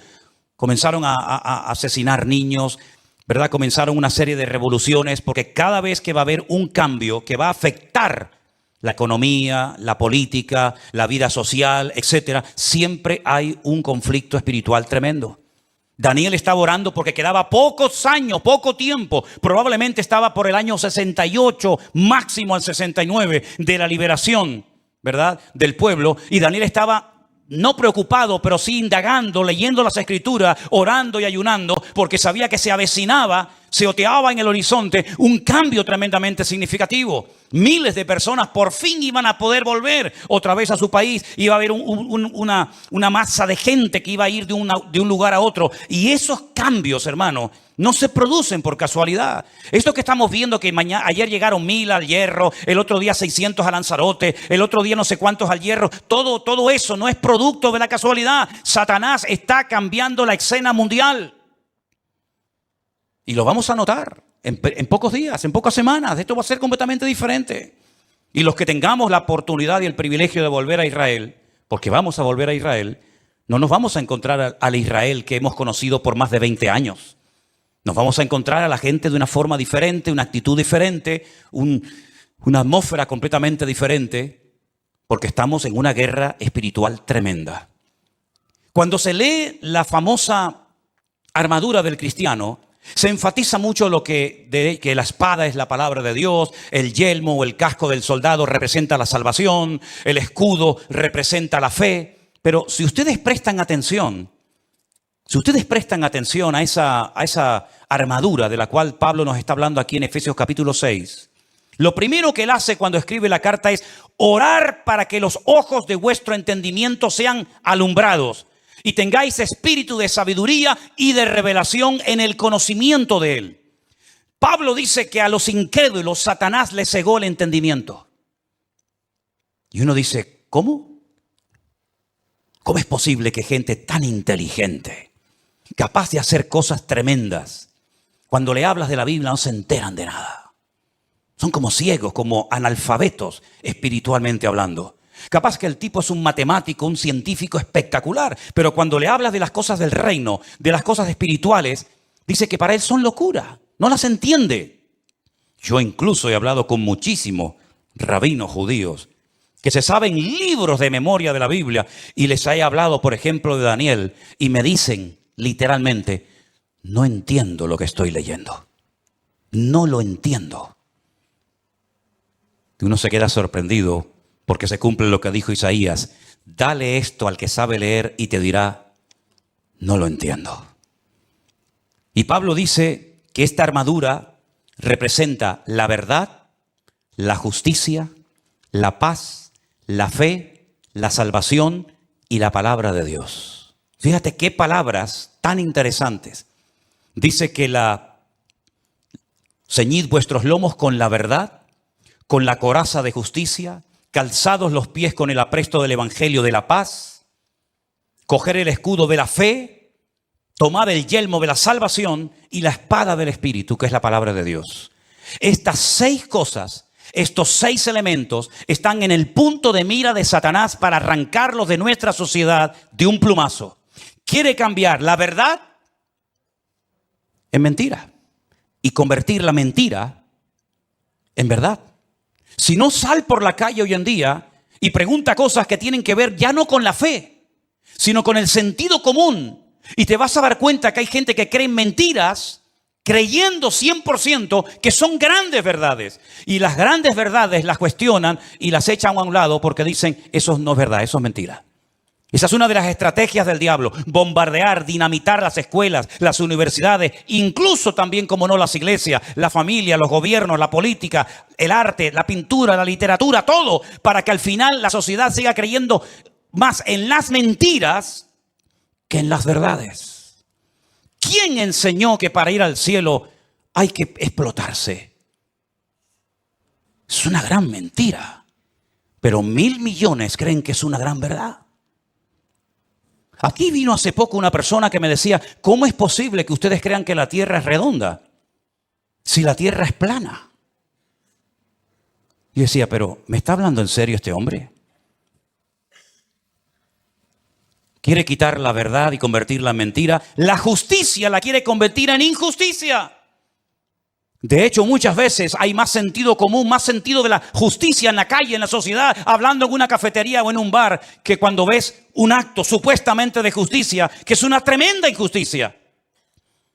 Comenzaron a asesinar niños, ¿verdad? Comenzaron una serie de revoluciones, porque cada vez que va a haber un cambio que va a afectar la economía, la política, la vida social, etcétera, siempre hay un conflicto espiritual tremendo. Daniel estaba orando porque quedaba pocos años, poco tiempo. Probablemente estaba por el año 68, máximo al 69, de la liberación, ¿verdad?, del pueblo. Y Daniel estaba no preocupado, pero sí indagando, leyendo las escrituras, orando y ayunando, porque sabía que se avecinaba, se oteaba en el horizonte un cambio tremendamente significativo. Miles de personas por fin iban a poder volver otra vez a su país. Iba a haber una masa de gente que iba a ir de un lugar a otro. Y esos cambios, hermano, no se producen por casualidad. Esto que estamos viendo, que ayer llegaron 1000 al Hierro, el otro día 600 a Lanzarote, el otro día no sé cuántos al Hierro, todo eso no es producto de la casualidad. Satanás está cambiando la escena mundial. Y lo vamos a notar en pocos días, en pocas semanas. Esto va a ser completamente diferente. Y los que tengamos la oportunidad y el privilegio de volver a Israel, porque vamos a volver a Israel, no nos vamos a encontrar al Israel que hemos conocido por más de 20 años. Nos vamos a encontrar a la gente de una forma diferente, una actitud diferente, una atmósfera completamente diferente, porque estamos en una guerra espiritual tremenda. Cuando se lee la famosa armadura del cristiano, se enfatiza mucho que la espada es la palabra de Dios, el yelmo o el casco del soldado representa la salvación, el escudo representa la fe. Pero si ustedes prestan atención a esa armadura de la cual Pablo nos está hablando aquí en Efesios capítulo 6, lo primero que él hace cuando escribe la carta es orar para que los ojos de vuestro entendimiento sean alumbrados y tengáis espíritu de sabiduría y de revelación en el conocimiento de él. Pablo dice que a los incrédulos Satanás les cegó el entendimiento. Y uno dice, ¿cómo? ¿Cómo es posible que gente tan inteligente, capaz de hacer cosas tremendas, cuando le hablas de la Biblia no se enteran de nada? Son como ciegos, como analfabetos espiritualmente hablando. Capaz que el tipo es un matemático, un científico espectacular, pero cuando le hablas de las cosas del reino, de las cosas espirituales, dice que para él son locura, no las entiende. Yo incluso he hablado con muchísimos rabinos judíos que se saben libros de memoria de la Biblia y les he hablado, por ejemplo, de Daniel y me dicen literalmente, no entiendo lo que estoy leyendo, no lo entiendo. Y uno se queda sorprendido porque se cumple lo que dijo Isaías, dale esto al que sabe leer y te dirá, no lo entiendo. Y Pablo dice que esta armadura representa la verdad, la justicia, la paz, la fe, la salvación y la palabra de Dios. Fíjate qué palabras tan interesantes. Dice que ceñid vuestros lomos con la verdad, con la coraza de justicia, calzados los pies con el apresto del evangelio de la paz, coger el escudo de la fe, tomar el yelmo de la salvación y la espada del Espíritu, que es la palabra de Dios. Estas 6 cosas, estos 6 elementos están en el punto de mira de Satanás para arrancarlos de nuestra sociedad de un plumazo. Quiere cambiar la verdad en mentira y convertir la mentira en verdad. Si no, sal por la calle hoy en día y pregunta cosas que tienen que ver ya no con la fe, sino con el sentido común. Y te vas a dar cuenta que hay gente que cree en mentiras, creyendo 100% que son grandes verdades. Y las grandes verdades las cuestionan y las echan a un lado porque dicen, eso no es verdad, eso es mentira. Esa es una de las estrategias del diablo, bombardear, dinamitar las escuelas, las universidades, incluso también, como no, las iglesias, la familia, los gobiernos, la política, el arte, la pintura, la literatura, todo, para que al final la sociedad siga creyendo más en las mentiras que en las verdades. ¿Quién enseñó que para ir al cielo hay que explotarse? Es una gran mentira, pero 1.000 millones creen que es una gran verdad. Aquí vino hace poco una persona que me decía, ¿cómo es posible que ustedes crean que la tierra es redonda? si la tierra es plana? Yo decía, pero ¿me está hablando en serio este hombre? Quiere quitar la verdad y convertirla en mentira. La justicia la quiere convertir en injusticia. De hecho, muchas veces hay más sentido común, más sentido de la justicia en la calle, en la sociedad, hablando en una cafetería o en un bar, que cuando ves un acto supuestamente de justicia, que es una tremenda injusticia.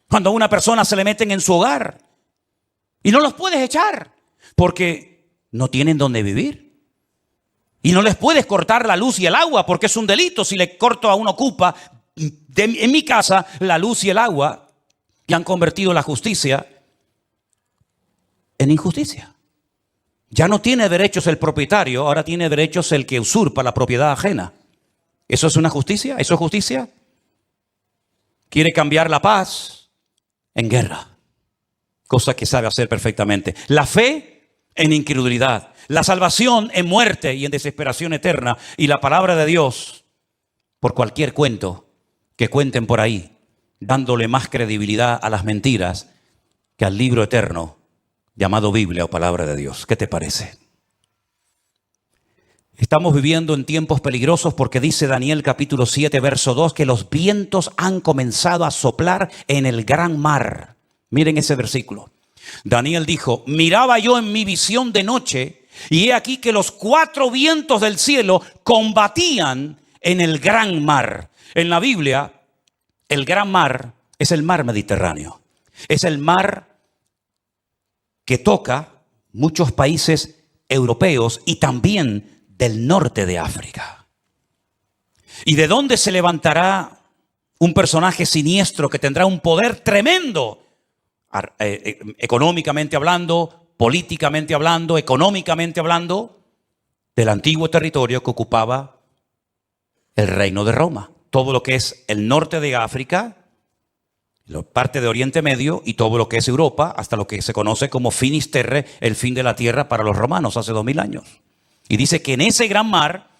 Cuando a una persona se le meten en su hogar y no los puedes echar porque no tienen dónde vivir. Y no les puedes cortar la luz y el agua porque es un delito si le corto a un ocupa en mi casa la luz y el agua, y han convertido la justicia en injusticia. Ya no tiene derechos el propietario, ahora tiene derechos el que usurpa la propiedad ajena. ¿Eso es una justicia? ¿Eso es justicia? Quiere cambiar la paz en guerra, cosa que sabe hacer perfectamente. La fe en incredulidad, la salvación en muerte y en desesperación eterna, y la palabra de Dios por cualquier cuento que cuenten por ahí, dándole más credibilidad a las mentiras que al libro eterno llamado Biblia o palabra de Dios. ¿Qué te parece? Estamos viviendo en tiempos peligrosos porque dice Daniel capítulo 7, verso 2, que los vientos han comenzado a soplar en el gran mar. Miren ese versículo. Daniel dijo, miraba yo en mi visión de noche, y he aquí que los 4 vientos del cielo combatían en el gran mar. En la Biblia, el gran mar es el mar Mediterráneo. Es el mar que toca muchos países europeos y también del norte de África. ¿Y de dónde se levantará un personaje siniestro que tendrá un poder tremendo? Económicamente hablando, políticamente hablando, económicamente hablando, del antiguo territorio que ocupaba el reino de Roma. Todo lo que es el norte de África, la parte de Oriente Medio y todo lo que es Europa, hasta lo que se conoce como Finisterre, el fin de la tierra para los romanos hace 2000 años. Y dice que en ese gran mar,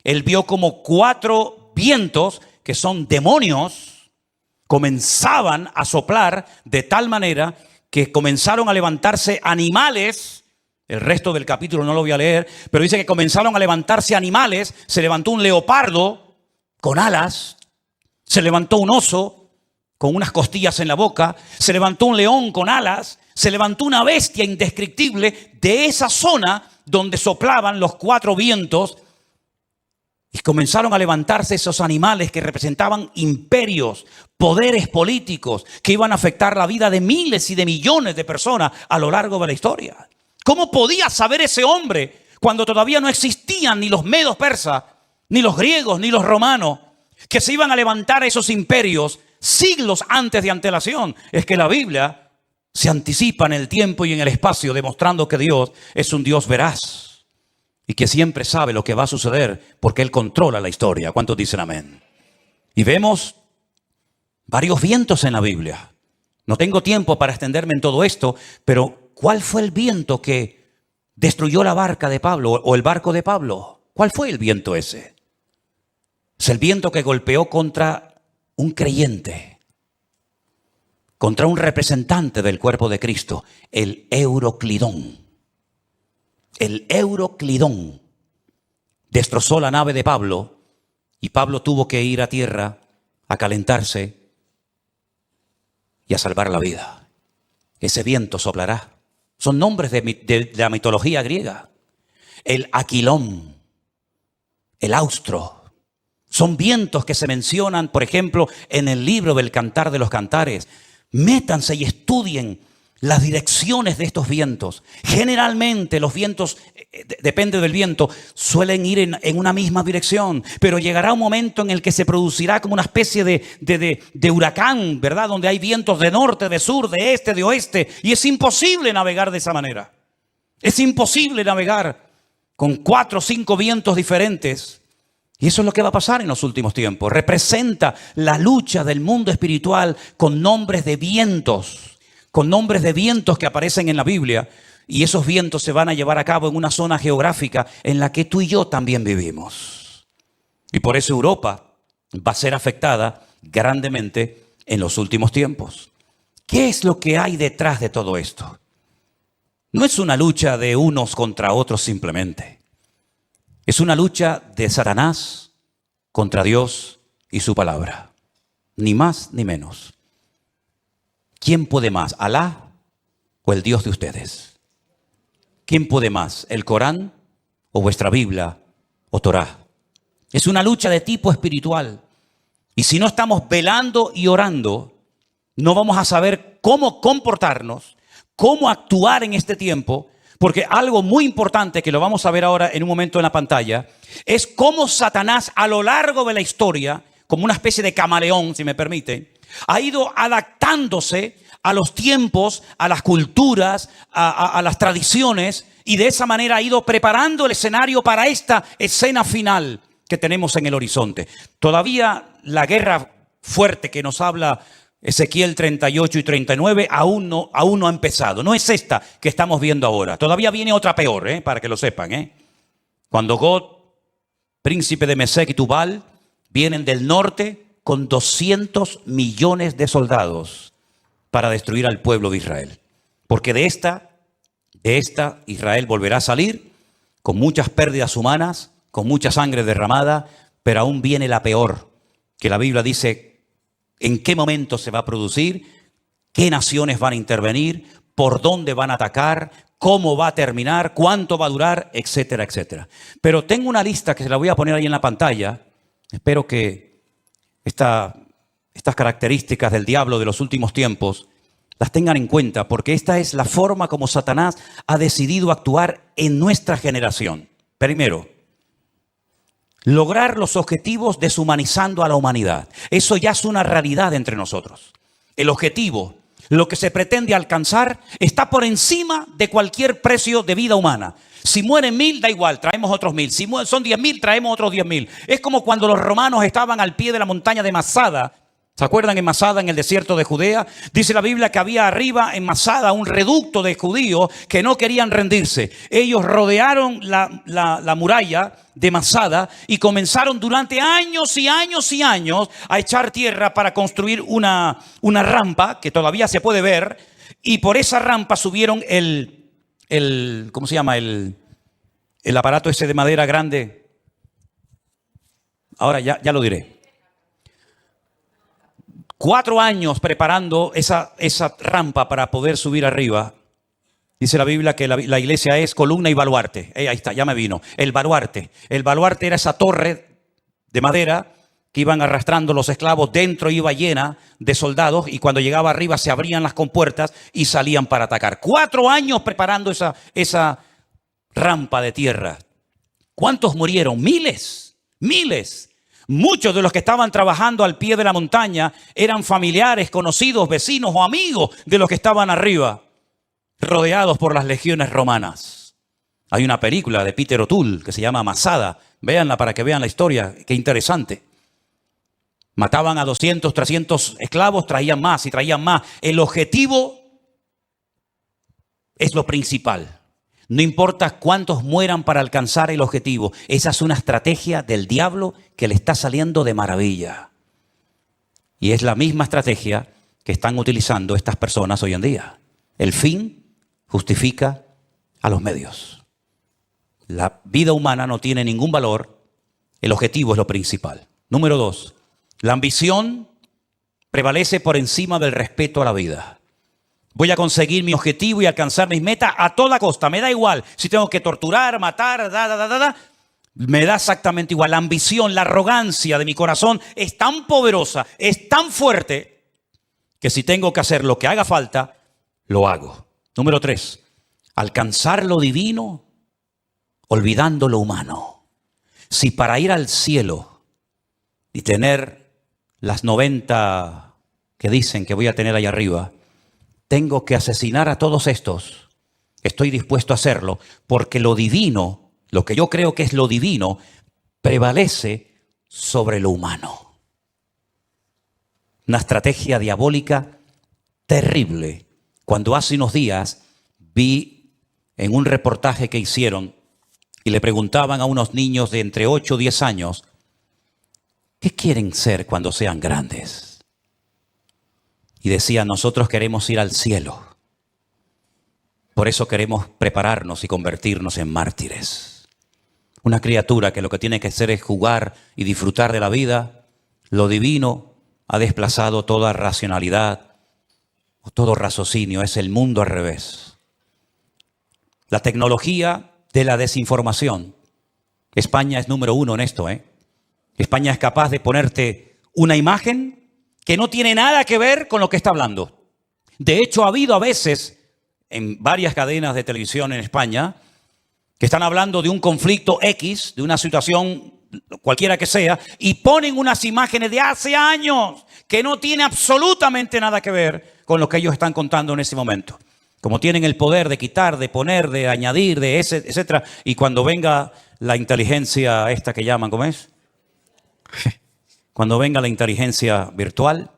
él vio como 4 vientos, que son demonios, comenzaban a soplar de tal manera que comenzaron a levantarse animales. El resto del capítulo no lo voy a leer, pero dice que comenzaron a levantarse animales. Se levantó un leopardo con alas, se levantó un oso con unas costillas en la boca, se levantó un león con alas, se levantó una bestia indescriptible de esa zona donde soplaban los 4 vientos, y comenzaron a levantarse esos animales que representaban imperios, poderes políticos que iban a afectar la vida de miles y de millones de personas a lo largo de la historia. ¿Cómo podía saber ese hombre cuando todavía no existían ni los medos persas, ni los griegos, ni los romanos, que se iban a levantar esos imperios siglos antes de antelación? Es que la Biblia se anticipa en el tiempo y en el espacio, demostrando que Dios es un Dios veraz y que siempre sabe lo que va a suceder porque Él controla la historia. ¿Cuántos dicen amén? Y vemos varios vientos en la Biblia. No tengo tiempo para extenderme en todo esto, pero ¿cuál fue el viento que destruyó la barca de Pablo o el barco de Pablo? ¿Cuál fue el viento ese? Es el viento que golpeó contra un creyente, contra un representante del cuerpo de Cristo, el Euroclidón. El Euroclidón destrozó la nave de Pablo y Pablo tuvo que ir a tierra a calentarse y a salvar la vida. Ese viento soplará. Son nombres de la mitología griega. El Aquilón, el Austro. Son vientos que se mencionan, por ejemplo, en el libro del Cantar de los Cantares. Métanse y estudien las direcciones de estos vientos. Generalmente los vientos, depende del viento, suelen ir en una misma dirección, pero llegará un momento en el que se producirá como una especie de huracán, ¿verdad? Donde hay vientos de norte, de sur, de este, de oeste, y es imposible navegar de esa manera. Es imposible navegar con 4 o 5 vientos diferentes. Y eso es lo que va a pasar en los últimos tiempos. Representa la lucha del mundo espiritual con nombres de vientos. Con nombres de vientos que aparecen en la Biblia, y esos vientos se van a llevar a cabo en una zona geográfica en la que tú y yo también vivimos. Y por eso Europa va a ser afectada grandemente en los últimos tiempos. ¿Qué es lo que hay detrás de todo esto? No es una lucha de unos contra otros simplemente. Es una lucha de Satanás contra Dios y su palabra. Ni más ni menos. ¿Quién puede más? ¿Alá o el Dios de ustedes? ¿Quién puede más? ¿El Corán o vuestra Biblia o Torá? Es una lucha de tipo espiritual. Y si no estamos velando y orando, no vamos a saber cómo comportarnos, cómo actuar en este tiempo, porque algo muy importante que lo vamos a ver ahora en un momento en la pantalla, es cómo Satanás a lo largo de la historia, como una especie de camaleón, si me permite, ha ido adaptándose a los tiempos, a las culturas, a las tradiciones, y de esa manera ha ido preparando el escenario para esta escena final que tenemos en el horizonte. Todavía la guerra fuerte que nos habla Ezequiel 38 y 39 aún no ha empezado. No es esta que estamos viendo ahora. Todavía viene otra peor, para que lo sepan. Cuando Gog, príncipe de Mesec y Tubal, vienen del norte con 200 millones de soldados para destruir al pueblo de Israel. Porque de esta Israel volverá a salir con muchas pérdidas humanas, con mucha sangre derramada, pero aún viene la peor, que la Biblia dice en qué momento se va a producir, qué naciones van a intervenir, por dónde van a atacar, cómo va a terminar, cuánto va a durar, etcétera, etcétera. Pero tengo una lista que se la voy a poner ahí en la pantalla. Espero que estas características del diablo de los últimos tiempos las tengan en cuenta, porque esta es la forma como Satanás ha decidido actuar en nuestra generación. Primero, lograr los objetivos deshumanizando a la humanidad. Eso ya es una realidad entre nosotros. El objetivo, lo que se pretende alcanzar, está por encima de cualquier precio de vida humana. Si mueren 1000, da igual, traemos otros 1000. Si son 10.000, traemos otros 10.000. Es como cuando los romanos estaban al pie de la montaña de Masada. ¿Se acuerdan en Masada, en el desierto de Judea? Dice la Biblia que había arriba en Masada un reducto de judíos que no querían rendirse. Ellos rodearon la muralla de Masada y comenzaron durante años y años y años a echar tierra para construir una rampa que todavía se puede ver. Y por esa rampa subieron ¿cómo se llama? El aparato ese de madera grande. Ahora ya lo diré. 4 años preparando esa rampa para poder subir arriba. Dice la Biblia que la iglesia es columna y baluarte. Ahí está, ya me vino. El baluarte. El baluarte era esa torre de madera que iban arrastrando los esclavos. Dentro iba llena de soldados y cuando llegaba arriba se abrían las compuertas y salían para atacar. 4 años preparando esa rampa de tierra. ¿Cuántos murieron? Miles. Muchos de los que estaban trabajando al pie de la montaña eran familiares, conocidos, vecinos o amigos de los que estaban arriba, rodeados por las legiones romanas. Hay una película de Peter O'Toole que se llama Masada. Véanla para que vean la historia. Qué interesante. Mataban a 200, 300 esclavos, traían más y traían más. El objetivo es lo principal. No importa cuántos mueran para alcanzar el objetivo. Esa es una estrategia del diablo que le está saliendo de maravilla. Y es la misma estrategia que están utilizando estas personas hoy en día. El fin justifica a los medios. La vida humana no tiene ningún valor. El objetivo es lo principal. Número 2. La ambición prevalece por encima del respeto a la vida. Voy a conseguir mi objetivo y alcanzar mis metas a toda costa. Me da igual si tengo que torturar, matar, me da exactamente igual. La ambición, la arrogancia de mi corazón es tan poderosa, es tan fuerte, que si tengo que hacer lo que haga falta, lo hago. Número 3. Alcanzar lo divino olvidando lo humano. Si para ir al cielo y tener las 90 que dicen que voy a tener allá arriba, tengo que asesinar a todos estos, estoy dispuesto a hacerlo, porque lo divino, lo que yo creo que es lo divino, prevalece sobre lo humano. Una estrategia diabólica terrible. Cuando hace unos días vi en un reportaje que hicieron y le preguntaban a unos niños de entre 8 y 10 años, ¿qué quieren ser cuando sean grandes? Y decían, nosotros queremos ir al cielo. Por eso queremos prepararnos y convertirnos en mártires. Una criatura que lo que tiene que hacer es jugar y disfrutar de la vida. Lo divino ha desplazado toda racionalidad, todo raciocinio. Es el mundo al revés. La tecnología de la desinformación. España es número 1 en esto, España es capaz de ponerte una imagen que no tiene nada que ver con lo que está hablando. De hecho, ha habido a veces en varias cadenas de televisión en España que están hablando de un conflicto X, de una situación cualquiera que sea, y ponen unas imágenes de hace años que no tiene absolutamente nada que ver con lo que ellos están contando en ese momento. Como tienen el poder de quitar, de poner, de añadir, de ese, etcétera, y cuando venga la inteligencia esta que llaman, ¿cómo es? Cuando venga la inteligencia virtual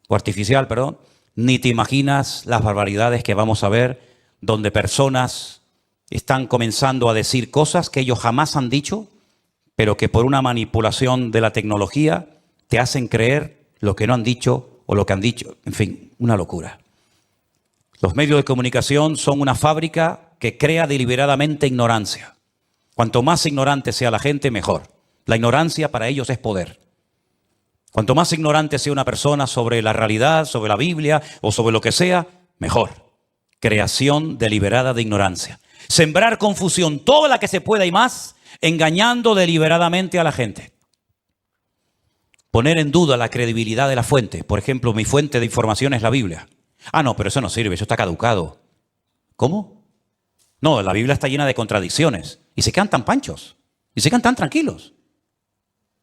o artificial, perdón, ni te imaginas las barbaridades que vamos a ver, donde personas están comenzando a decir cosas que ellos jamás han dicho, pero que por una manipulación de la tecnología te hacen creer lo que no han dicho o lo que han dicho. En fin, una locura. Los medios de comunicación son una fábrica que crea deliberadamente ignorancia. Cuanto más ignorante sea la gente, mejor. La ignorancia para ellos es poder. Cuanto más ignorante sea una persona sobre la realidad, sobre la Biblia o sobre lo que sea, mejor. Creación deliberada de ignorancia. Sembrar confusión, toda la que se pueda y más, engañando deliberadamente a la gente. Poner en duda la credibilidad de la fuente. Por ejemplo, mi fuente de información es la Biblia. Ah, no, pero eso no sirve, eso está caducado. ¿Cómo? No, la Biblia está llena de contradicciones. Y se quedan tan panchos. Y se quedan tan tranquilos.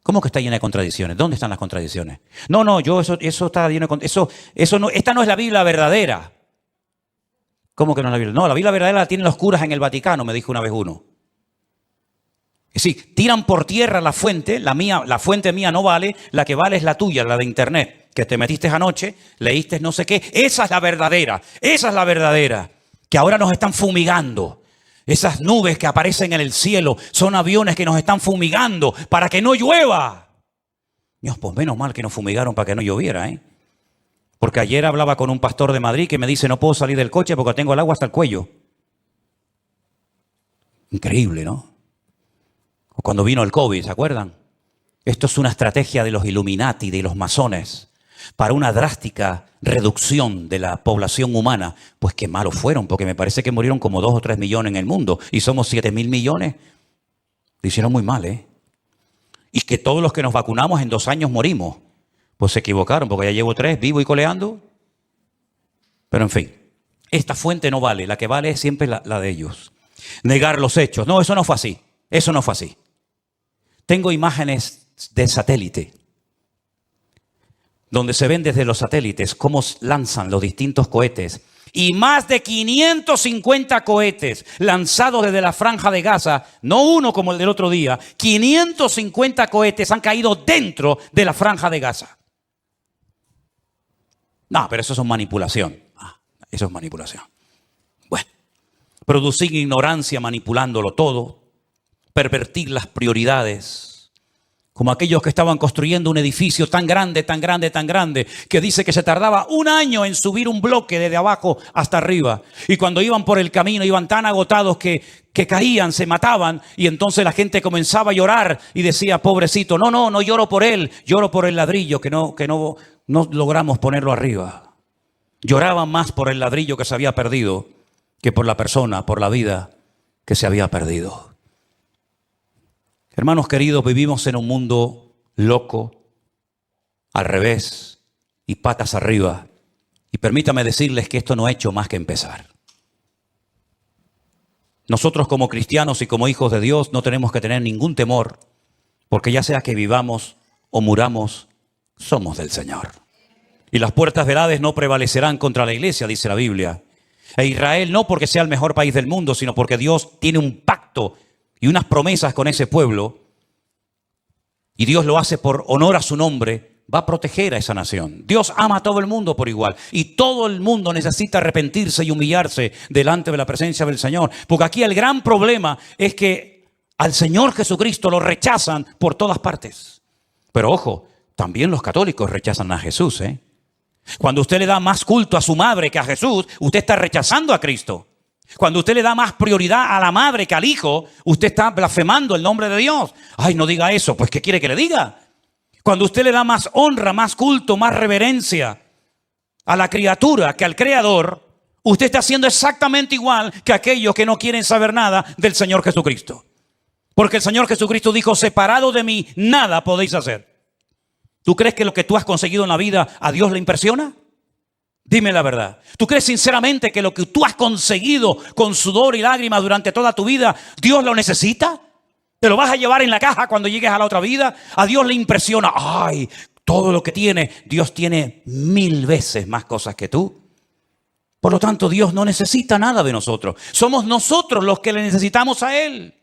¿Cómo que está llena de contradicciones? ¿Dónde están las contradicciones? No, eso está lleno de eso no, esta no es la Biblia verdadera. ¿Cómo que no es la Biblia? No, la Biblia verdadera la tienen los curas en el Vaticano, me dijo una vez uno. Sí, tiran por tierra la fuente, la fuente mía no vale, la que vale es la tuya, la de internet, que te metiste anoche, leíste no sé qué. Esa es la verdadera, que ahora nos están fumigando. Esas nubes que aparecen en el cielo son aviones que nos están fumigando para que no llueva. Dios, pues menos mal que nos fumigaron para que no lloviera, Porque ayer hablaba con un pastor de Madrid que me dice, no puedo salir del coche porque tengo el agua hasta el cuello. Increíble, ¿no? O cuando vino el COVID, ¿se acuerdan? Esto es una estrategia de los Illuminati, de los masones, para una drástica reducción de la población humana. Pues qué malos fueron, porque me parece que murieron como 2 o 3 millones en el mundo y somos 7.000 millones. Lo hicieron muy mal, Y que todos los que nos vacunamos en 2 años morimos. Pues se equivocaron, porque ya llevo 3, vivo y coleando. Pero en fin, esta fuente no vale, la que vale es siempre la de ellos. Negar los hechos. No, eso no fue así. Eso no fue así. Tengo imágenes de satélite, donde se ven desde los satélites cómo lanzan los distintos cohetes. Y más de 550 cohetes lanzados desde la Franja de Gaza, no uno como el del otro día, 550 cohetes han caído dentro de la Franja de Gaza. No, pero eso es manipulación. Eso es manipulación. Bueno, producir ignorancia manipulándolo todo, pervertir las prioridades. Como aquellos que estaban construyendo un edificio tan grande, que dice que se tardaba 1 año en subir un bloque desde abajo hasta arriba. Y cuando iban por el camino iban tan agotados que caían, se mataban. Y entonces la gente comenzaba a llorar y decía, pobrecito, no lloro por él, lloro por el ladrillo que no logramos ponerlo arriba. Lloraban más por el ladrillo que se había perdido que por la persona, por la vida que se había perdido. Hermanos queridos, vivimos en un mundo loco, al revés y patas arriba. Y permítame decirles que esto no ha hecho más que empezar. Nosotros como cristianos y como hijos de Dios no tenemos que tener ningún temor, porque ya sea que vivamos o muramos, somos del Señor. Y las puertas del Hades no prevalecerán contra la iglesia, dice la Biblia. E Israel no porque sea el mejor país del mundo, sino porque Dios tiene un pacto y unas promesas con ese pueblo, y Dios lo hace por honor a su nombre, va a proteger a esa nación. Dios ama a todo el mundo por igual, y todo el mundo necesita arrepentirse y humillarse delante de la presencia del Señor, porque aquí el gran problema es que al Señor Jesucristo lo rechazan por todas partes. Pero ojo, también los católicos rechazan a Jesús, Cuando usted le da más culto a su madre que a Jesús, usted está rechazando a Cristo. Cuando usted le da más prioridad a la madre que al hijo, usted está blasfemando el nombre de Dios. Ay, no diga eso, pues ¿qué quiere que le diga? Cuando usted le da más honra, más culto, más reverencia a la criatura que al Creador, usted está haciendo exactamente igual que aquellos que no quieren saber nada del Señor Jesucristo. Porque el Señor Jesucristo dijo, separado de mí, nada podéis hacer. ¿Tú crees que lo que tú has conseguido en la vida a Dios le impresiona? Dime la verdad. ¿Tú crees sinceramente que lo que tú has conseguido con sudor y lágrimas durante toda tu vida, Dios lo necesita? ¿Te lo vas a llevar en la caja cuando llegues a la otra vida? A Dios le impresiona. Ay, todo lo que tiene. Dios tiene 1000 veces más cosas que tú. Por lo tanto, Dios no necesita nada de nosotros. Somos nosotros los que le necesitamos a Él.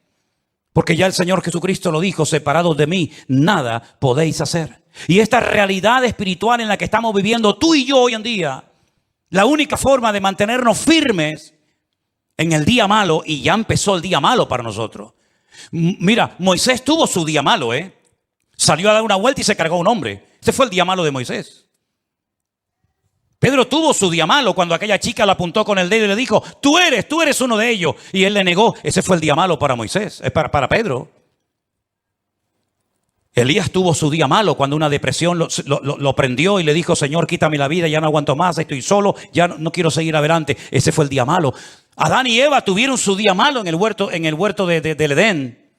Porque ya el Señor Jesucristo lo dijo, separados de mí, nada podéis hacer. Y esta realidad espiritual en la que estamos viviendo tú y yo hoy en día, la única forma de mantenernos firmes en el día malo, y ya empezó el día malo para nosotros. Mira, Moisés tuvo su día malo, Salió a dar una vuelta y se cargó a un hombre. Ese fue el día malo de Moisés. Pedro tuvo su día malo cuando aquella chica lo apuntó con el dedo y le dijo, tú eres uno de ellos. Y él le negó. Ese fue el día malo para Moisés, para Pedro. Elías tuvo su día malo cuando una depresión lo prendió y le dijo, Señor, quítame la vida, ya no aguanto más, estoy solo, ya no quiero seguir adelante. Ese fue el día malo. Adán y Eva tuvieron su día malo en el huerto del Edén.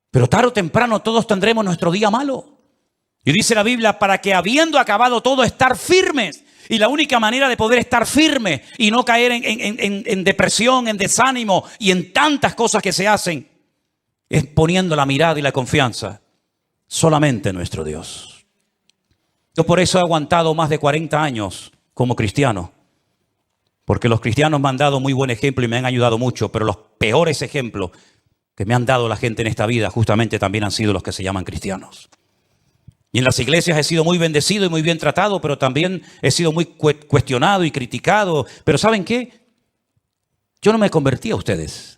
Pero tarde o temprano todos tendremos nuestro día malo. Y dice la Biblia, para que habiendo acabado todo, estar firmes. Y la única manera de poder estar firme y no caer en depresión, en desánimo y en tantas cosas que se hacen, es poniendo la mirada y la confianza solamente en nuestro Dios. Yo por eso he aguantado más de 40 años como cristiano. Porque los cristianos me han dado muy buen ejemplo y me han ayudado mucho. Pero los peores ejemplos que me han dado la gente en esta vida justamente también han sido los que se llaman cristianos. Y en las iglesias he sido muy bendecido y muy bien tratado, pero también he sido muy cuestionado y criticado. Pero ¿saben qué? Yo no me convertí a ustedes.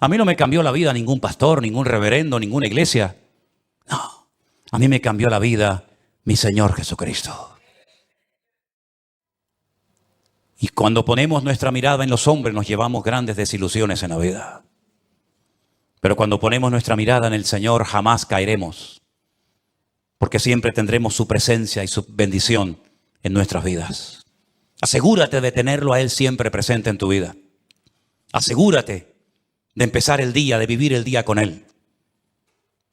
A mí no me cambió la vida ningún pastor, ningún reverendo, ninguna iglesia. No, a mí me cambió la vida mi Señor Jesucristo. Y cuando ponemos nuestra mirada en los hombres nos llevamos grandes desilusiones en la vida. Pero cuando ponemos nuestra mirada en el Señor jamás caeremos. Porque siempre tendremos su presencia y su bendición en nuestras vidas. Asegúrate de tenerlo a Él siempre presente en tu vida. Asegúrate de empezar el día, de vivir el día con Él.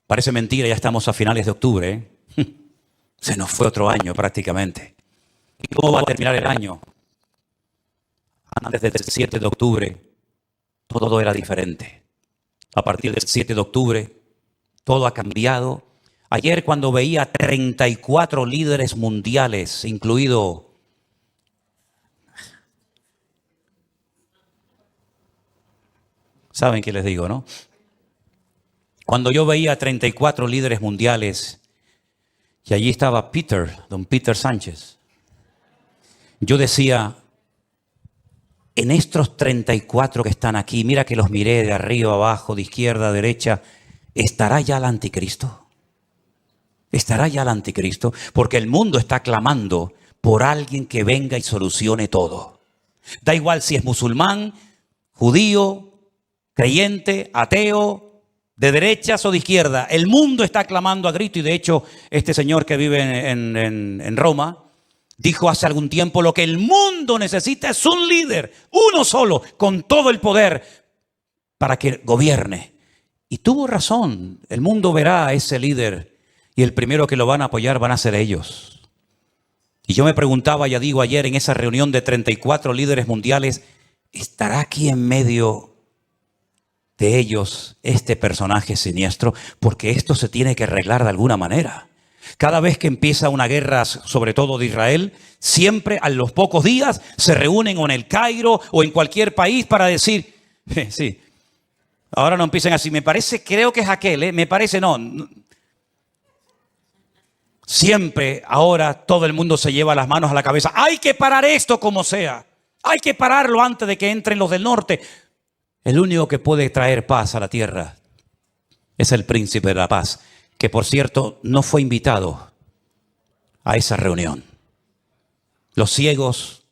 Parece mentira, ya estamos a finales de octubre. Se nos fue otro año prácticamente. ¿Y cómo va a terminar el año? Antes del 7 de octubre, todo era diferente. A partir del 7 de octubre, todo ha cambiado. Ayer cuando veía 34 líderes mundiales, incluido ¿saben qué les digo, no? Cuando yo veía 34 líderes mundiales y allí estaba don Peter Sánchez, yo decía, en estos 34 que están aquí, mira que los miré de arriba abajo, de izquierda a derecha, ¿estará ya el anticristo? ¿Estará ya el anticristo? Porque el mundo está clamando por alguien que venga y solucione todo. Da igual si es musulmán, judío, creyente, ateo, de derechas o de izquierda. El mundo está clamando a grito y de hecho este señor que vive en Roma dijo hace algún tiempo lo que el mundo necesita es un líder, uno solo, con todo el poder para que gobierne. Y tuvo razón, el mundo verá a ese líder y el primero que lo van a apoyar van a ser ellos. Y yo me preguntaba, ya digo, ayer en esa reunión de 34 líderes mundiales, ¿estará aquí en medio de ellos este personaje siniestro? Porque esto se tiene que arreglar de alguna manera. Cada vez que empieza una guerra, sobre todo de Israel, siempre a los pocos días se reúnen o en el Cairo o en cualquier país para decir, sí, ahora no empiecen así, me parece, creo que es aquel, me parece, no. Siempre ahora todo el mundo se lleva las manos a la cabeza. Hay que parar esto como sea. Hay que pararlo antes de que entren los del norte. El único que puede traer paz a la tierra es el príncipe de la paz, que por cierto no fue invitado a esa reunión. Los ciegos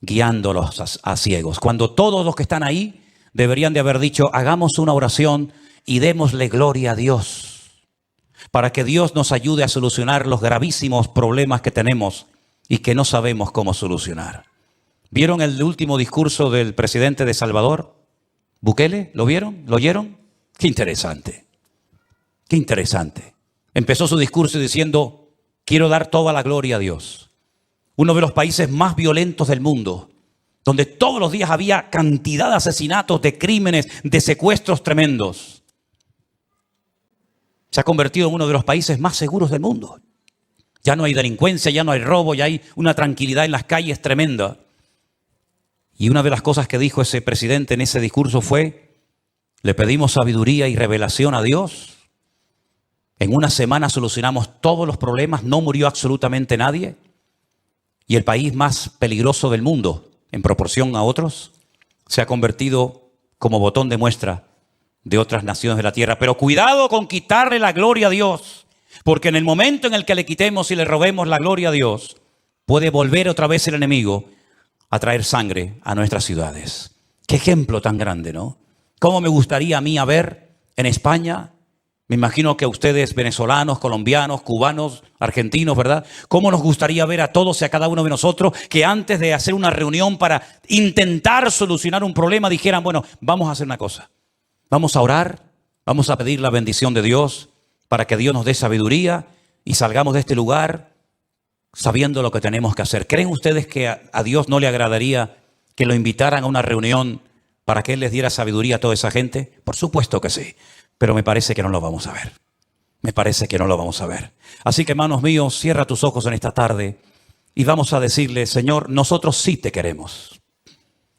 guiándolos a ciegos. Cuando todos los que están ahí deberían de haber dicho, hagamos una oración y démosle gloria a Dios, para que Dios nos ayude a solucionar los gravísimos problemas que tenemos y que no sabemos cómo solucionar. ¿Vieron el último discurso del presidente de Salvador, Bukele? ¿Lo vieron? ¿Lo oyeron? Qué interesante. Qué interesante. Empezó su discurso diciendo, quiero dar toda la gloria a Dios. Uno de los países más violentos del mundo, donde todos los días había cantidad de asesinatos, de crímenes, de secuestros tremendos. Se ha convertido en uno de los países más seguros del mundo. Ya no hay delincuencia, ya no hay robo, ya hay una tranquilidad en las calles tremenda. Y una de las cosas que dijo ese presidente en ese discurso fue, le pedimos sabiduría y revelación a Dios. En una semana solucionamos todos los problemas, no murió absolutamente nadie. Y el país más peligroso del mundo, en proporción a otros, se ha convertido como botón de muestra de otras naciones de la tierra. Pero cuidado con quitarle la gloria a Dios, porque en el momento en el que le quitemos y le robemos la gloria a Dios, puede volver otra vez el enemigo a traer sangre a nuestras ciudades. Qué ejemplo tan grande, ¿no? ¿Cómo me gustaría a mí ver en España? Me imagino que a ustedes, venezolanos, colombianos, cubanos, argentinos, ¿verdad? ¿Cómo nos gustaría ver a todos y a cada uno de nosotros que antes de hacer una reunión para intentar solucionar un problema dijeran, bueno, vamos a hacer una cosa. Vamos a orar, vamos a pedir la bendición de Dios para que Dios nos dé sabiduría y salgamos de este lugar sabiendo lo que tenemos que hacer. ¿Creen ustedes que a Dios no le agradaría que lo invitaran a una reunión para que Él les diera sabiduría a toda esa gente? Por supuesto que sí. Pero me parece que no lo vamos a ver. Me parece que no lo vamos a ver. Así que, hermanos míos, cierra tus ojos en esta tarde y vamos a decirle, Señor, nosotros sí te queremos.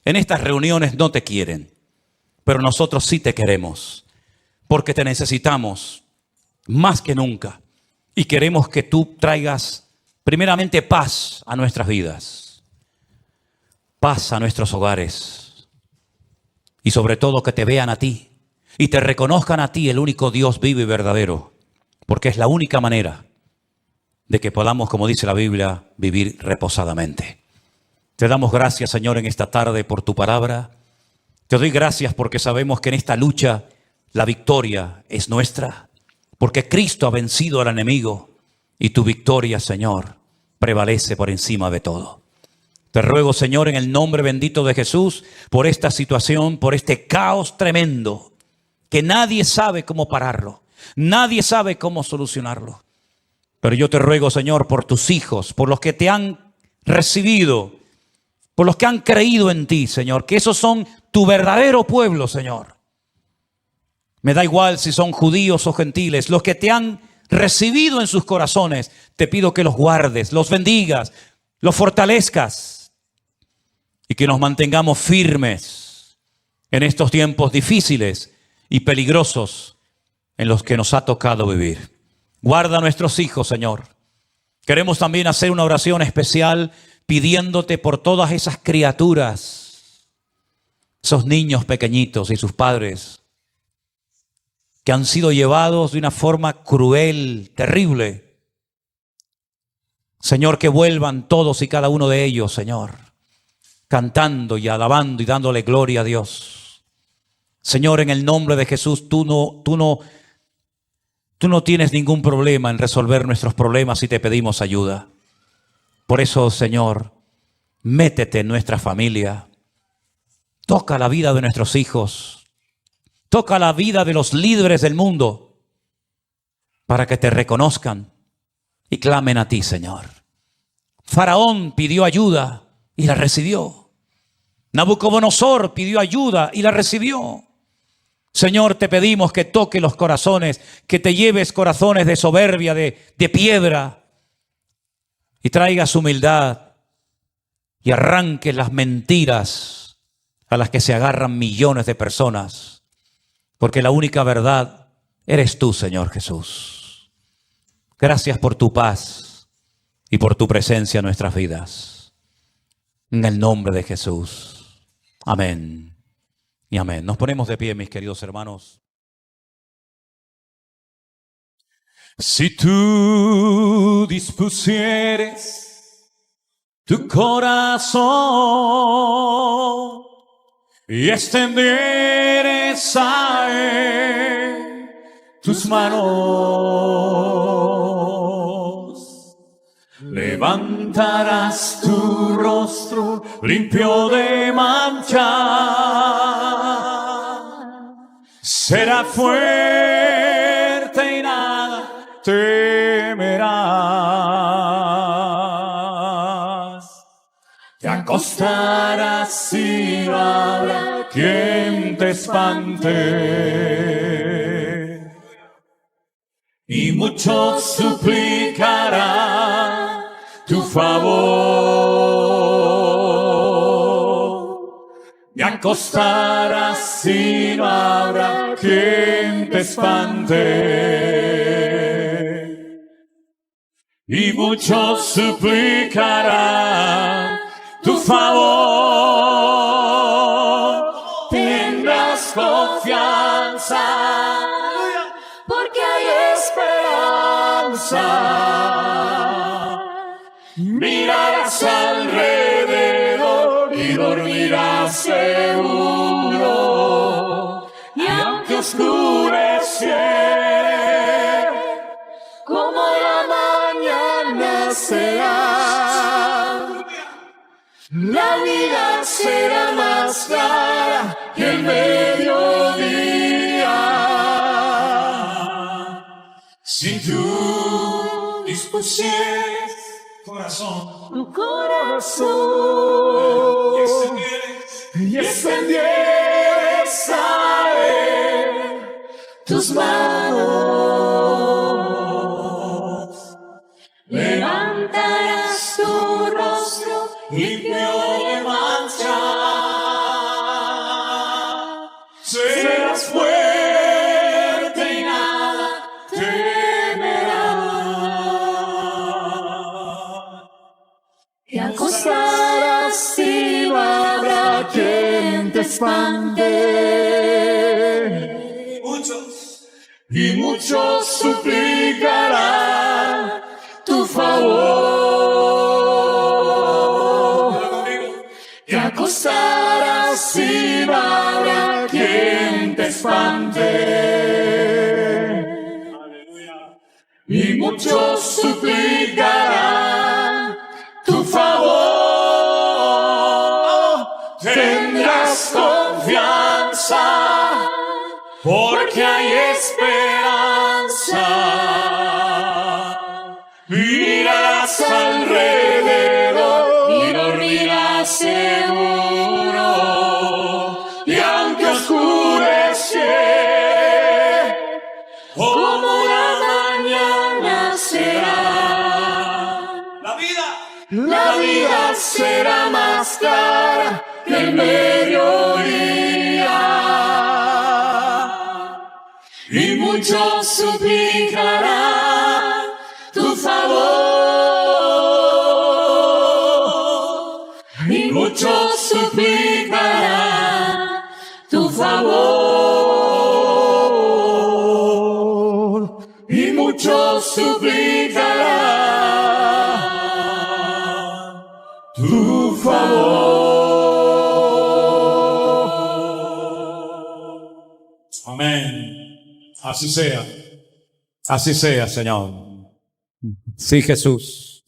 En estas reuniones no te quieren, pero nosotros sí te queremos, porque te necesitamos más que nunca. Y queremos que tú traigas primeramente paz a nuestras vidas, paz a nuestros hogares y sobre todo que te vean a ti. Y te reconozcan a ti, el único Dios vivo y verdadero, porque es la única manera de que podamos, como dice la Biblia, vivir reposadamente. Te damos gracias, Señor, en esta tarde por tu palabra. Te doy gracias porque sabemos que en esta lucha la victoria es nuestra, porque Cristo ha vencido al enemigo y tu victoria, Señor, prevalece por encima de todo. Te ruego, Señor, en el nombre bendito de Jesús, por esta situación, por este caos tremendo, que nadie sabe cómo pararlo, nadie sabe cómo solucionarlo. Pero yo te ruego, Señor, por tus hijos, por los que te han recibido, por los que han creído en ti, Señor, que esos son tu verdadero pueblo, Señor. Me da igual si son judíos o gentiles, los que te han recibido en sus corazones, te pido que los guardes, los bendigas, los fortalezcas y que nos mantengamos firmes en estos tiempos difíciles y peligrosos en los que nos ha tocado vivir. Guarda a nuestros hijos, Señor. Queremos también hacer una oración especial pidiéndote por todas esas criaturas, esos niños pequeñitos y sus padres, que han sido llevados de una forma cruel, terrible. Señor, que vuelvan todos y cada uno de ellos, Señor, cantando y alabando y dándole gloria a Dios. Señor, en el nombre de Jesús, tú no tienes ningún problema en resolver nuestros problemas y te pedimos ayuda. Por eso, Señor, métete en nuestra familia. Toca la vida de nuestros hijos. Toca la vida de los líderes del mundo para que te reconozcan y clamen a ti, Señor. Faraón pidió ayuda y la recibió. Nabucodonosor pidió ayuda y la recibió. Señor, te pedimos que toque los corazones, que te lleves corazones de soberbia, de piedra, y traigas humildad y arranques las mentiras a las que se agarran millones de personas, porque la única verdad eres tú, Señor Jesús. Gracias por tu paz y por tu presencia en nuestras vidas. En el nombre de Jesús. Amén. Y amén. Nos ponemos de pie, mis queridos hermanos. Si tú dispusieres tu corazón y extendieres a él tus manos. Levantarás tu rostro limpio de mancha. Será fuerte y nada temerás. Te acostarás y no habrá quien te espante. Y muchos suplicarán tu favor. Te acostarás y no habrá quien te espante. Y muchos suplicarán tu favor. Tendrás confianza, porque hay esperanza. Mirarás alrededor y dormirás seguro. Y aunque oscureciere, como la mañana será, la vida será más clara que el mediodía. Si tú dispusieres tu corazón y extendieres a él tus manos, levantarás tu rostro limpio de mancha. Serás fuerte y nada temerás. Te acostarás y no habrá quien te espante. Y muchos suplicarán tu favor. Te acostarás y no habrá quien te espante. Y muchos suplicarán tu favor. Tendrás confianza, porque hay esperanza. Mirarás alrededor y dormirás seguro. Y aunque oscureciere, como la mañana será, la vida será más clara que el mediodía. Y muchos suplicarán tu favor. Y muchos suplicarán tu favor. Y muchos suplicarán tu favor. Amén. Así sea. Así sea, Señor. Sí, Jesús.